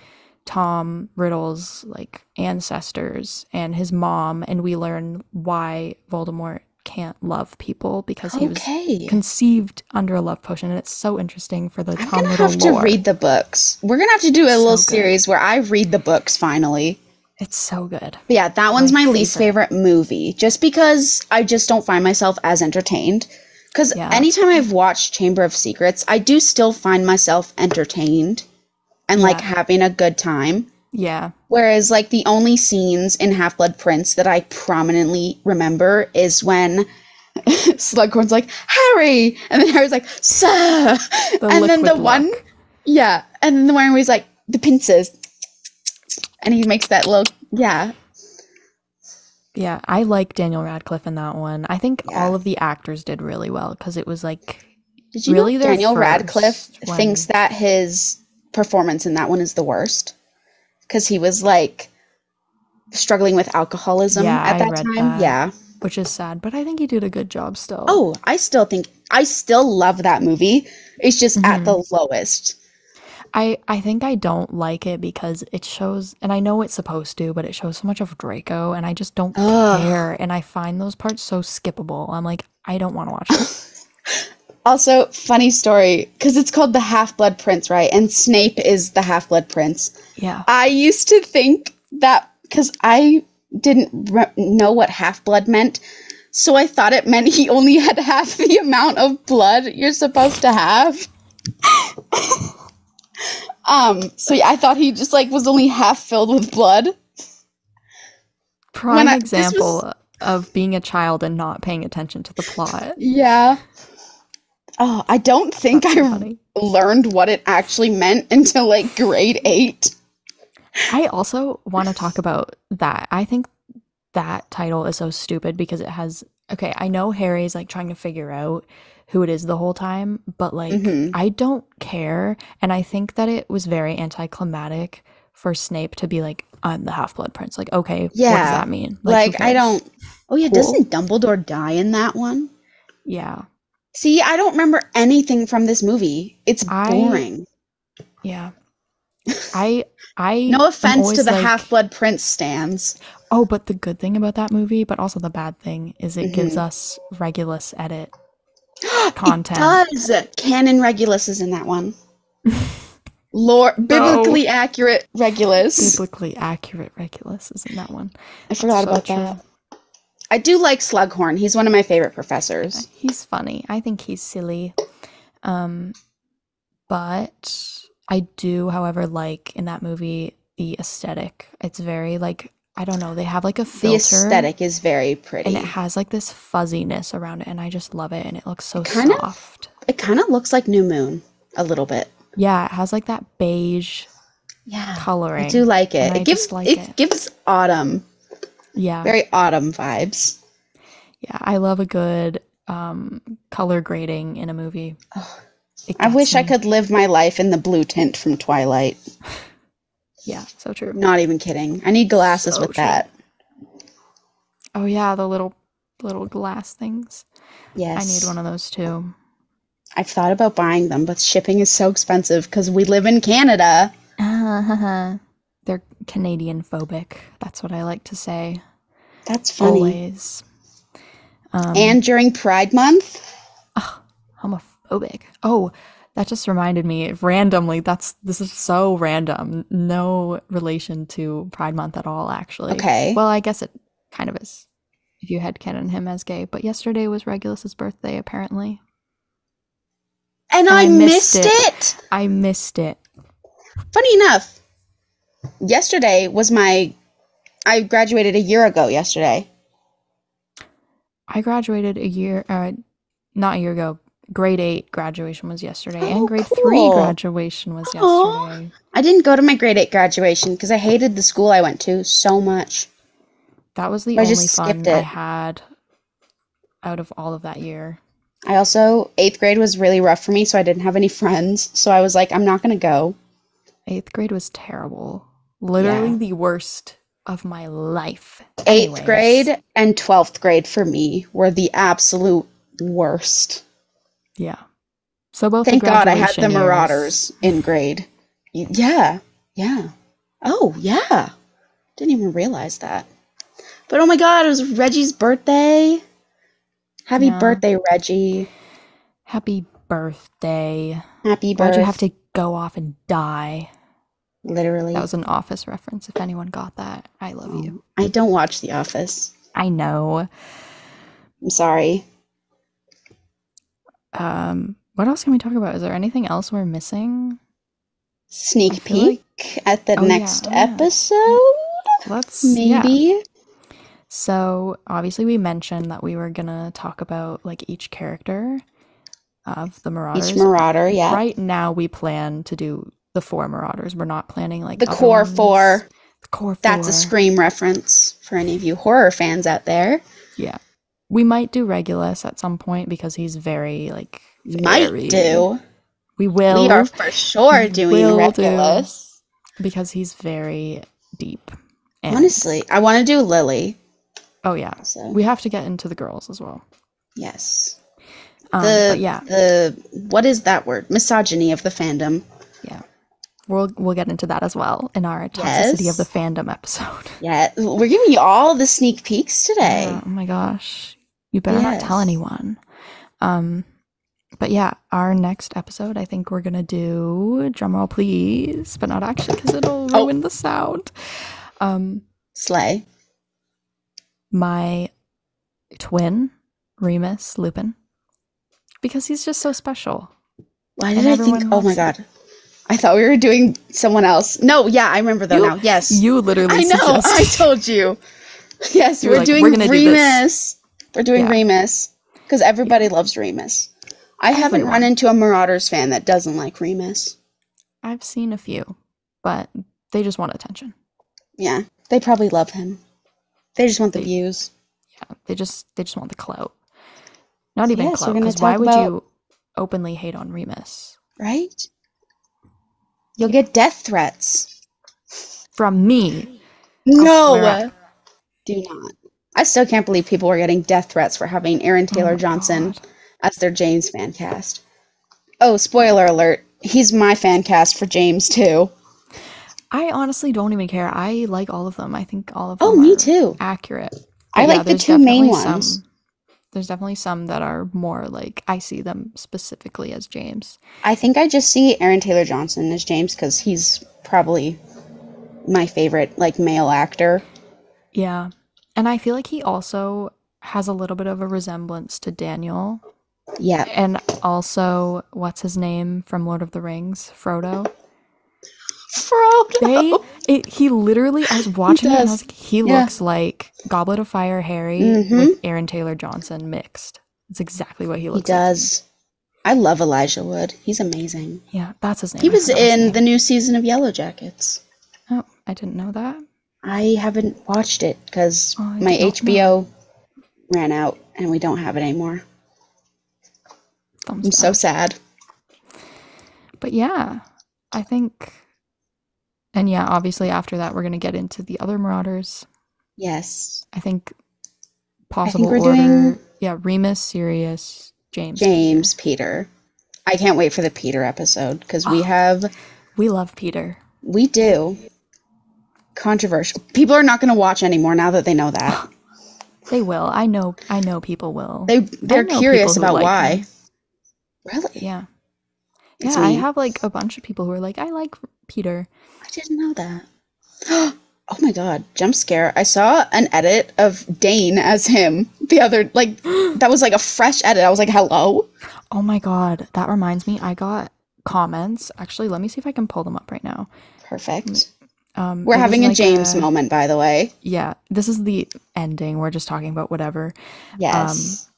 Speaker 1: Tom Riddle's like ancestors and his mom, and we learn why Voldemort can't love people because he was
Speaker 2: Okay.
Speaker 1: conceived under a love potion, and it's so interesting for the
Speaker 2: I'm
Speaker 1: Tom
Speaker 2: gonna
Speaker 1: Riddle
Speaker 2: have to
Speaker 1: lore.
Speaker 2: read the books. We're gonna have to do
Speaker 1: It's
Speaker 2: a little
Speaker 1: so good.
Speaker 2: series where I read the books finally.
Speaker 1: It's so good.
Speaker 2: But yeah, that one's
Speaker 1: My
Speaker 2: my least
Speaker 1: favorite.
Speaker 2: favorite movie, just because I just don't find myself as entertained. Because
Speaker 1: Yeah, that's
Speaker 2: anytime
Speaker 1: fair.
Speaker 2: I've watched Chamber of Secrets, I do still find myself entertained and like
Speaker 1: Yeah.
Speaker 2: having a good time.
Speaker 1: Yeah.
Speaker 2: Whereas, like, the only scenes in Half Blood Prince that I prominently remember is when Slughorn's like, Harry! And then Harry's like, Sir!
Speaker 1: The
Speaker 2: And then the
Speaker 1: liquid
Speaker 2: one,
Speaker 1: look.
Speaker 2: yeah. And then the one where he's like, the pincers. And he makes that little, yeah,
Speaker 1: Yeah, I like Daniel Radcliffe in that one. I think
Speaker 2: yeah.
Speaker 1: all of the actors did really well because it was like
Speaker 2: Did you know
Speaker 1: really their
Speaker 2: Daniel Radcliffe
Speaker 1: first
Speaker 2: thinks
Speaker 1: when,
Speaker 2: that his performance in that one is the worst? Because he was like struggling with alcoholism
Speaker 1: yeah,
Speaker 2: at
Speaker 1: I
Speaker 2: that
Speaker 1: read
Speaker 2: time.
Speaker 1: that,
Speaker 2: Yeah.
Speaker 1: which is sad, but I think he did a good job still.
Speaker 2: Oh, I still love that movie. It's just at
Speaker 1: Hmm.
Speaker 2: the lowest.
Speaker 1: I think I don't like it because it shows, and I know it's supposed to, but it shows so much of Draco, and I just don't
Speaker 2: Ugh.
Speaker 1: care, and I find those parts so skippable. I'm like, I don't want to watch this.
Speaker 2: Also, funny story, because it's called the Half-Blood Prince, right? And Snape is the Half-Blood Prince.
Speaker 1: Yeah.
Speaker 2: I used to think that because I didn't know what half-blood meant, so I thought it meant he only had half the amount of blood you're supposed to have. So yeah, I thought he just like was only half filled with blood. When
Speaker 1: Prime
Speaker 2: I this was
Speaker 1: example of being a child and not paying attention to the plot.
Speaker 2: yeah. Oh, I don't think
Speaker 1: That's so
Speaker 2: I
Speaker 1: funny.
Speaker 2: learned what it actually meant until like grade 8.
Speaker 1: I also want to talk about that. I think that title is so stupid because it has, okay, I know Harry's like trying to figure out who it is the whole time, but like
Speaker 2: Mm-hmm.
Speaker 1: I don't care. And I think that it was very anticlimactic for Snape to be like, I'm the Half Blood Prince. Like, okay, what does
Speaker 2: Yeah.
Speaker 1: that mean? Like, who
Speaker 2: Like I
Speaker 1: cares?
Speaker 2: don't Oh yeah,
Speaker 1: Cool.
Speaker 2: doesn't Dumbledore die in that one?
Speaker 1: Yeah.
Speaker 2: See, I don't remember anything from this movie. It's
Speaker 1: I,
Speaker 2: boring.
Speaker 1: yeah. I, I
Speaker 2: No
Speaker 1: am
Speaker 2: offense to
Speaker 1: always
Speaker 2: the
Speaker 1: like,
Speaker 2: Half-Blood Prince stands.
Speaker 1: oh, but the good thing about that movie, but also the bad thing, is it gives
Speaker 2: Hmm.
Speaker 1: us Regulus edit
Speaker 2: It
Speaker 1: content.
Speaker 2: does. Canon Regulus is in that one. Lore
Speaker 1: No.
Speaker 2: biblically accurate Regulus.
Speaker 1: Biblically accurate Regulus is in that one.
Speaker 2: I
Speaker 1: That's
Speaker 2: forgot
Speaker 1: so
Speaker 2: about that.
Speaker 1: true.
Speaker 2: I do like Slughorn. He's one of my favorite professors.
Speaker 1: He's funny. I think he's silly. Um, but I do, however, like in that movie the aesthetic. It's very like I don't know, they have like a
Speaker 2: The
Speaker 1: filter
Speaker 2: aesthetic is very
Speaker 1: and it
Speaker 2: pretty.
Speaker 1: has like this fuzziness around it and I just love it and it looks so
Speaker 2: It kind of
Speaker 1: soft.
Speaker 2: it kind of looks like New Moon a little bit.
Speaker 1: Yeah, it has like that beige
Speaker 2: Yeah, I do
Speaker 1: coloring
Speaker 2: like
Speaker 1: and
Speaker 2: it.
Speaker 1: I just like it.
Speaker 2: It gives autumn,
Speaker 1: Yeah.
Speaker 2: very autumn vibes.
Speaker 1: Yeah, I love a good color grading in a movie.
Speaker 2: Oh,
Speaker 1: It
Speaker 2: I
Speaker 1: gets
Speaker 2: wish I
Speaker 1: me.
Speaker 2: could live my life in the blue tint from Twilight.
Speaker 1: Yeah, so true.
Speaker 2: Not even kidding. I need glasses
Speaker 1: So
Speaker 2: with
Speaker 1: true.
Speaker 2: that.
Speaker 1: Oh yeah, the little glass things. I need
Speaker 2: Yes.
Speaker 1: one of those too.
Speaker 2: I've thought about buying them, but shipping is so expensive because we live in Canada.
Speaker 1: They're Canadian phobic. That's what I like to say.
Speaker 2: That's funny.
Speaker 1: Always.
Speaker 2: And during Pride Month,
Speaker 1: Ugh, homophobic. Oh, that just reminded me randomly. This is so random. No relation to Pride Month at all, actually.
Speaker 2: okay.
Speaker 1: Well, I guess it kind of is if you headcanon him as gay. But yesterday was Regulus's birthday, apparently,
Speaker 2: And
Speaker 1: and
Speaker 2: I
Speaker 1: I missed
Speaker 2: missed
Speaker 1: it.
Speaker 2: it.
Speaker 1: I missed it.
Speaker 2: Funny enough, yesterday was I graduated a year ago yesterday.
Speaker 1: I graduated a year, not a year ago. Grade 8 graduation was yesterday, and
Speaker 2: Oh,
Speaker 1: grade 3
Speaker 2: cool.
Speaker 1: graduation was
Speaker 2: Oh,
Speaker 1: yesterday.
Speaker 2: I didn't go to my grade 8 graduation because I hated the school I went to so much.
Speaker 1: That was the
Speaker 2: I
Speaker 1: only
Speaker 2: just skipped
Speaker 1: fun I
Speaker 2: it.
Speaker 1: had out of all of that year.
Speaker 2: I also, 8th grade was really rough for me, so I didn't have any friends. So I was like, I'm not going to go.
Speaker 1: 8th grade was terrible.
Speaker 2: Yeah.
Speaker 1: Literally the worst of my life.
Speaker 2: 8th
Speaker 1: Anyways,
Speaker 2: grade and 12th grade for me were the absolute worst.
Speaker 1: yeah. So both the
Speaker 2: Thank God I had the
Speaker 1: graduation years.
Speaker 2: Marauders in grade. Yeah, yeah. Oh, yeah. Didn't even realize that. But oh my God, it was Reggie's birthday. Happy
Speaker 1: Yeah.
Speaker 2: birthday, Reggie.
Speaker 1: Happy birthday.
Speaker 2: Happy
Speaker 1: Why'd you have
Speaker 2: birth.
Speaker 1: to go off and die? That
Speaker 2: Literally.
Speaker 1: was an Office reference. If anyone got that, I love you.
Speaker 2: Oh, I don't watch The Office.
Speaker 1: I know.
Speaker 2: I'm sorry.
Speaker 1: What else can we talk about? Is there anything else we're missing? I
Speaker 2: Sneak
Speaker 1: feel like,
Speaker 2: peek at the
Speaker 1: oh yeah,
Speaker 2: next
Speaker 1: oh yeah.
Speaker 2: episode?
Speaker 1: Yeah.
Speaker 2: Maybe.
Speaker 1: So obviously we mentioned that we were gonna talk about like each character of the
Speaker 2: Each
Speaker 1: Marauders.
Speaker 2: Marauder, yeah.
Speaker 1: Right now we plan to do the four Marauders. We're not planning like
Speaker 2: The
Speaker 1: other
Speaker 2: core
Speaker 1: ones.
Speaker 2: four.
Speaker 1: The core
Speaker 2: That's a
Speaker 1: four.
Speaker 2: Scream reference for any of you horror fans out there.
Speaker 1: Yeah. We might do Regulus at some point because he's very like
Speaker 2: Might
Speaker 1: very
Speaker 2: do.
Speaker 1: we
Speaker 2: We are
Speaker 1: will.
Speaker 2: for sure
Speaker 1: We
Speaker 2: doing
Speaker 1: will do
Speaker 2: Regulus.
Speaker 1: because he's very deep. And
Speaker 2: Honestly, I want to do Lily.
Speaker 1: oh yeah.
Speaker 2: So
Speaker 1: We have to get into the girls as well.
Speaker 2: yes.
Speaker 1: But yeah.
Speaker 2: The what is that word? Misogyny of the fandom.
Speaker 1: Yeah. We'll get into that as well in our toxicity of the
Speaker 2: Yes.
Speaker 1: fandom episode.
Speaker 2: Yeah. We're giving you all the sneak peeks
Speaker 1: Yeah,
Speaker 2: today.
Speaker 1: oh my gosh. You better not tell
Speaker 2: Yes.
Speaker 1: anyone. Um, but yeah, our next episode, I think we're gonna do drumroll please, but not actually because it'll
Speaker 2: Oh,
Speaker 1: ruin the sound. Um,
Speaker 2: Slay.
Speaker 1: my twin, Remus Lupin, because he's just so special
Speaker 2: Why did
Speaker 1: and
Speaker 2: I think?
Speaker 1: everyone
Speaker 2: Oh my
Speaker 1: loves him.
Speaker 2: God. I thought we were doing someone else. No, yeah, I remember though
Speaker 1: You
Speaker 2: now. Yes.
Speaker 1: you literally
Speaker 2: I know. I
Speaker 1: suggested.
Speaker 2: told you. Yes,
Speaker 1: You were
Speaker 2: we're
Speaker 1: like, we're
Speaker 2: doing
Speaker 1: gonna do this.
Speaker 2: Remus. We're doing
Speaker 1: Yeah,
Speaker 2: Remus because
Speaker 1: yeah.
Speaker 2: everybody loves Remus. I haven't run
Speaker 1: Everyone.
Speaker 2: into a Marauders fan that doesn't like Remus.
Speaker 1: I've seen a few, but they just want attention.
Speaker 2: Yeah, they probably love him. They just want the
Speaker 1: They
Speaker 2: views.
Speaker 1: yeah, they just want the clout. Not
Speaker 2: So
Speaker 1: even
Speaker 2: yes, we're
Speaker 1: clout,
Speaker 2: gonna
Speaker 1: because why
Speaker 2: talk
Speaker 1: would
Speaker 2: about
Speaker 1: you openly hate on Remus?
Speaker 2: right. You'll
Speaker 1: Yeah.
Speaker 2: get death threats.
Speaker 1: From me, I'll flare up.
Speaker 2: No, do not. I still can't believe people were getting death threats for having Aaron
Speaker 1: Oh
Speaker 2: Taylor
Speaker 1: my
Speaker 2: Johnson
Speaker 1: god.
Speaker 2: as their James fan cast. Oh, spoiler alert. He's my fan cast for James too.
Speaker 1: I honestly don't even care. I like all of them. I think all of
Speaker 2: Oh,
Speaker 1: them
Speaker 2: me
Speaker 1: are
Speaker 2: too.
Speaker 1: accurate.
Speaker 2: I
Speaker 1: But yeah,
Speaker 2: like the two main ones.
Speaker 1: there's definitely some that are more like I see them specifically as James.
Speaker 2: I think I just see Aaron Taylor Johnson as James because he's probably my favorite like male actor.
Speaker 1: Yeah. And I feel like he also has a little bit of a resemblance to Daniel.
Speaker 2: Yeah.
Speaker 1: And also, what's his name from Lord of the Rings? Frodo.
Speaker 2: Frodo.
Speaker 1: He literally, I was
Speaker 2: He
Speaker 1: watching it and I was
Speaker 2: does.
Speaker 1: like, he
Speaker 2: Yeah.
Speaker 1: looks like Goblet of Fire Harry
Speaker 2: Mm-hmm.
Speaker 1: with Aaron Taylor Johnson mixed. It's exactly what he
Speaker 2: He
Speaker 1: looks like to me.
Speaker 2: does. I love Elijah Wood. He's amazing.
Speaker 1: Yeah, that's his
Speaker 2: He
Speaker 1: name. I
Speaker 2: was
Speaker 1: forgot his
Speaker 2: in the
Speaker 1: name.
Speaker 2: new season of Yellow Jackets.
Speaker 1: Oh, I didn't know that.
Speaker 2: I haven't watched it because
Speaker 1: Oh, I
Speaker 2: my
Speaker 1: did not know.
Speaker 2: HBO ran out and we don't have it anymore.
Speaker 1: Thumbs
Speaker 2: I'm so
Speaker 1: down.
Speaker 2: sad.
Speaker 1: But yeah, I think, and yeah, obviously after that, we're going to get into the other Marauders.
Speaker 2: Yes.
Speaker 1: I think
Speaker 2: I think
Speaker 1: possible
Speaker 2: we're doing
Speaker 1: order. Yeah, Remus, Sirius, James, Peter.
Speaker 2: James Peter. I can't wait for the Peter episode because
Speaker 1: Oh, we love Peter.
Speaker 2: we do. Controversial. People are not going to watch anymore now that they know that.
Speaker 1: They will. I know people will. I
Speaker 2: They're
Speaker 1: know people
Speaker 2: curious
Speaker 1: who
Speaker 2: about
Speaker 1: like
Speaker 2: why.
Speaker 1: him.
Speaker 2: Really?
Speaker 1: Yeah.
Speaker 2: It's
Speaker 1: Yeah, I
Speaker 2: me.
Speaker 1: have like a bunch of people who are like, I like Peter.
Speaker 2: I didn't know that. Oh my god, jump scare. I saw an edit of Dane as him the other like that was like a fresh edit. I was like, "Hello?"
Speaker 1: Oh my God. That reminds me, I got comments. Actually, let me see if I can pull them up right now.
Speaker 2: Perfect. We're
Speaker 1: It was
Speaker 2: having a
Speaker 1: like
Speaker 2: James moment, by the way.
Speaker 1: yeah, this is the ending. We're just talking about whatever. Um,
Speaker 2: Yes.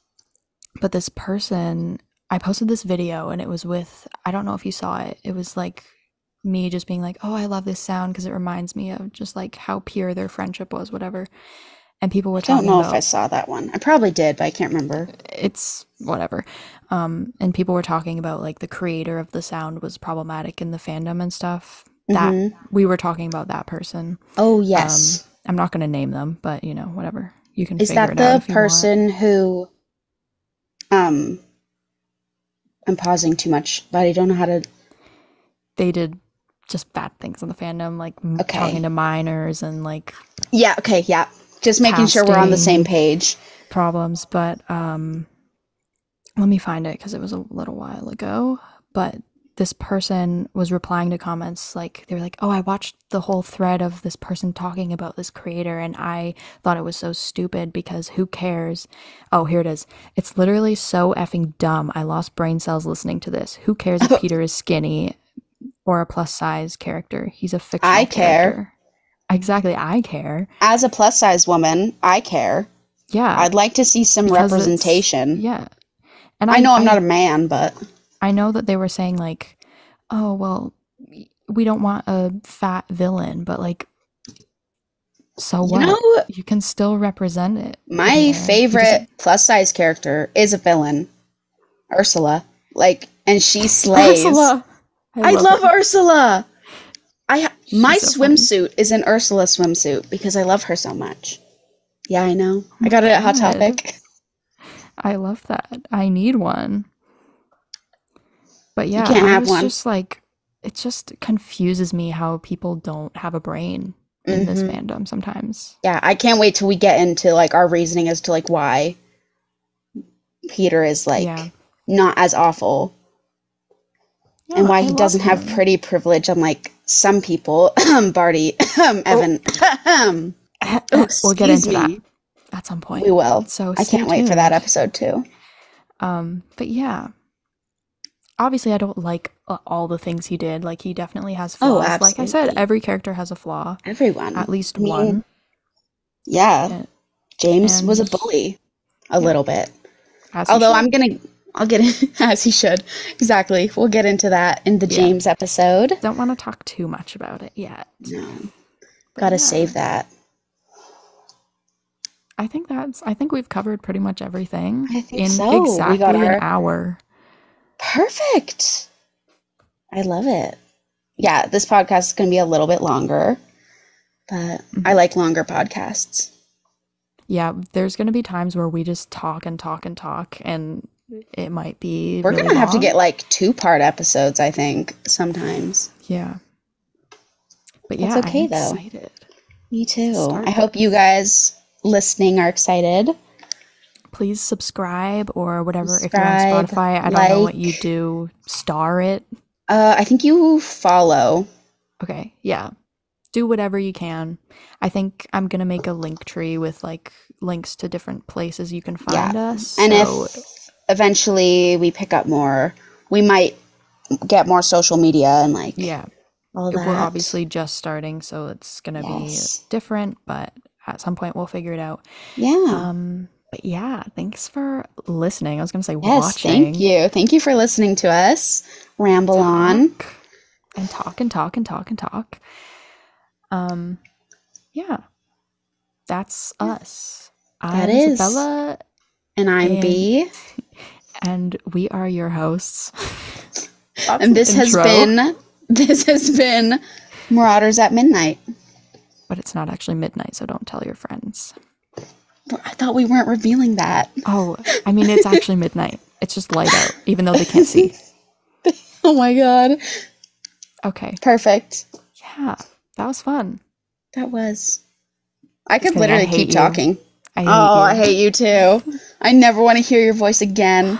Speaker 1: but this person, I posted this video and it was with, I don't know if you saw it. It was like me just being like, oh, I love this sound because it reminds me of just like how pure their friendship was, whatever. And people
Speaker 2: I
Speaker 1: were
Speaker 2: don't
Speaker 1: talking
Speaker 2: know if I
Speaker 1: about
Speaker 2: saw that one. I probably did, but I can't remember.
Speaker 1: it's whatever. And people were talking about like the creator of the sound was problematic in the fandom and stuff. That
Speaker 2: Mm-hmm.
Speaker 1: we were talking about that person.
Speaker 2: Oh, yes.
Speaker 1: I'm not going to name them, but you know, whatever. You can
Speaker 2: Is
Speaker 1: figure
Speaker 2: that
Speaker 1: it out
Speaker 2: the
Speaker 1: if you want.
Speaker 2: person who um I'm pausing too much, but I don't know how to
Speaker 1: They did just bad things in the fandom, like talking
Speaker 2: Okay.
Speaker 1: to minors and like
Speaker 2: Yeah, okay, yeah. Just making sure we're on the same
Speaker 1: casting
Speaker 2: page.
Speaker 1: problems. But let me find it because it was a little while ago. But this person was replying to comments like they were like, "Oh, I watched the whole thread of this person talking about this creator and I thought it was so stupid because who cares?" Oh, here it is. "It's literally so effing dumb. I lost brain cells listening to this. Who cares if Peter is skinny or a plus size character? He's a
Speaker 2: I
Speaker 1: fictional
Speaker 2: care.
Speaker 1: character." Exactly, I care.
Speaker 2: As a plus size woman, I care.
Speaker 1: Yeah,
Speaker 2: I'd like to see some
Speaker 1: because it's
Speaker 2: representation.
Speaker 1: yeah. And
Speaker 2: I know I'm not a man, but
Speaker 1: I know that they were saying like, "Oh, well, we don't want a fat villain," but like so
Speaker 2: you know,
Speaker 1: what? You can still represent it in
Speaker 2: my
Speaker 1: there. He
Speaker 2: favorite
Speaker 1: doesn't
Speaker 2: plus size character is a villain, Ursula. Like, and she slays.
Speaker 1: Ursula. I
Speaker 2: I
Speaker 1: love
Speaker 2: love
Speaker 1: her.
Speaker 2: Ursula. My
Speaker 1: She's so funny.
Speaker 2: swimsuit is an Ursula swimsuit because I love her so much. Yeah, I know.
Speaker 1: Oh
Speaker 2: I
Speaker 1: my
Speaker 2: got it at Hot
Speaker 1: god.
Speaker 2: Topic.
Speaker 1: I love that. I need one. But
Speaker 2: You
Speaker 1: yeah,
Speaker 2: can't
Speaker 1: I
Speaker 2: have
Speaker 1: was
Speaker 2: one.
Speaker 1: just like it just confuses me how people don't have a brain in this
Speaker 2: Hmm.
Speaker 1: fandom sometimes.
Speaker 2: Yeah, I can't wait till we get into like our reasoning as to like why Peter is
Speaker 1: Yeah.
Speaker 2: like not as awful and
Speaker 1: Yeah,
Speaker 2: why
Speaker 1: I
Speaker 2: he
Speaker 1: love
Speaker 2: doesn't have
Speaker 1: him.
Speaker 2: pretty privilege unlike some people. Barty,
Speaker 1: Oh,
Speaker 2: Evan. Oh,
Speaker 1: we'll get
Speaker 2: excuse
Speaker 1: into that
Speaker 2: me.
Speaker 1: at some
Speaker 2: We
Speaker 1: point.
Speaker 2: will.
Speaker 1: So
Speaker 2: I
Speaker 1: stay
Speaker 2: can't wait for that
Speaker 1: tuned.
Speaker 2: episode too.
Speaker 1: But yeah, obviously I don't like all the things he did. Like he definitely has
Speaker 2: Oh,
Speaker 1: flaws. Like I said,
Speaker 2: absolutely.
Speaker 1: every character has a flaw,
Speaker 2: Everyone.
Speaker 1: at least
Speaker 2: I mean,
Speaker 1: one.
Speaker 2: yeah,
Speaker 1: And,
Speaker 2: James was a
Speaker 1: and
Speaker 2: bully a
Speaker 1: yeah,
Speaker 2: little bit.
Speaker 1: as he
Speaker 2: Although
Speaker 1: should.
Speaker 2: I'll get in as he should. Exactly. We'll get into that in the
Speaker 1: Yeah,
Speaker 2: James episode.
Speaker 1: don't want to talk too much about it yet.
Speaker 2: No,
Speaker 1: But
Speaker 2: gotta
Speaker 1: yeah,
Speaker 2: save that.
Speaker 1: I think we've covered pretty much everything
Speaker 2: I think
Speaker 1: in
Speaker 2: so. We got
Speaker 1: exactly an
Speaker 2: our
Speaker 1: hour.
Speaker 2: perfect. I love it. Yeah, this podcast is going to be a little bit longer, but I
Speaker 1: Mhm.
Speaker 2: like longer podcasts.
Speaker 1: Yeah, there's going to be times where we just talk and talk and talk, and it might be
Speaker 2: We're
Speaker 1: really
Speaker 2: going to have to
Speaker 1: long.
Speaker 2: get like two-part episodes, I think, sometimes.
Speaker 1: Yeah. But
Speaker 2: That's
Speaker 1: yeah, I'm
Speaker 2: okay though.
Speaker 1: excited
Speaker 2: Me
Speaker 1: to
Speaker 2: too. I
Speaker 1: start
Speaker 2: hope you
Speaker 1: this.
Speaker 2: guys listening are excited.
Speaker 1: Please subscribe or whatever. If you're on
Speaker 2: Subscribe,
Speaker 1: Spotify, I don't know what you
Speaker 2: like.
Speaker 1: do. Star it.
Speaker 2: I think you follow.
Speaker 1: Okay. Yeah. Do whatever you can. I think I'm going to make a link tree with like links to different places you can
Speaker 2: Yeah.
Speaker 1: find us.
Speaker 2: And
Speaker 1: So,
Speaker 2: if eventually we pick up more, we might get more social media and like
Speaker 1: yeah,
Speaker 2: all
Speaker 1: we're
Speaker 2: that.
Speaker 1: obviously just starting, so it's going to be
Speaker 2: Yes.
Speaker 1: different, but at some point we'll figure it out.
Speaker 2: Yeah.
Speaker 1: But yeah, thanks for listening. I was going to say
Speaker 2: Yes. Thank
Speaker 1: watching.
Speaker 2: you. Thank you for listening to us ramble on.
Speaker 1: Talk and talk and talk and talk and talk. Um, yeah, that's
Speaker 2: Yeah,
Speaker 1: us.
Speaker 2: that
Speaker 1: I'm
Speaker 2: is.
Speaker 1: Isabella,
Speaker 2: And I'm
Speaker 1: and
Speaker 2: B.
Speaker 1: we are your hosts. That's
Speaker 2: And
Speaker 1: an intro,
Speaker 2: this has been Marauders at Midnight.
Speaker 1: but it's not actually midnight, so don't tell your friends.
Speaker 2: I thought we weren't revealing that.
Speaker 1: Oh, I mean, it's actually midnight. It's just light out, even though they can't see.
Speaker 2: Oh my god.
Speaker 1: Okay.
Speaker 2: Perfect.
Speaker 1: Yeah, that was fun.
Speaker 2: That was. I
Speaker 1: Just
Speaker 2: could
Speaker 1: kidding. I
Speaker 2: literally
Speaker 1: hate
Speaker 2: keep
Speaker 1: you.
Speaker 2: talking.
Speaker 1: I hate
Speaker 2: Oh, I
Speaker 1: you.
Speaker 2: hate you too. I never want to hear your voice again.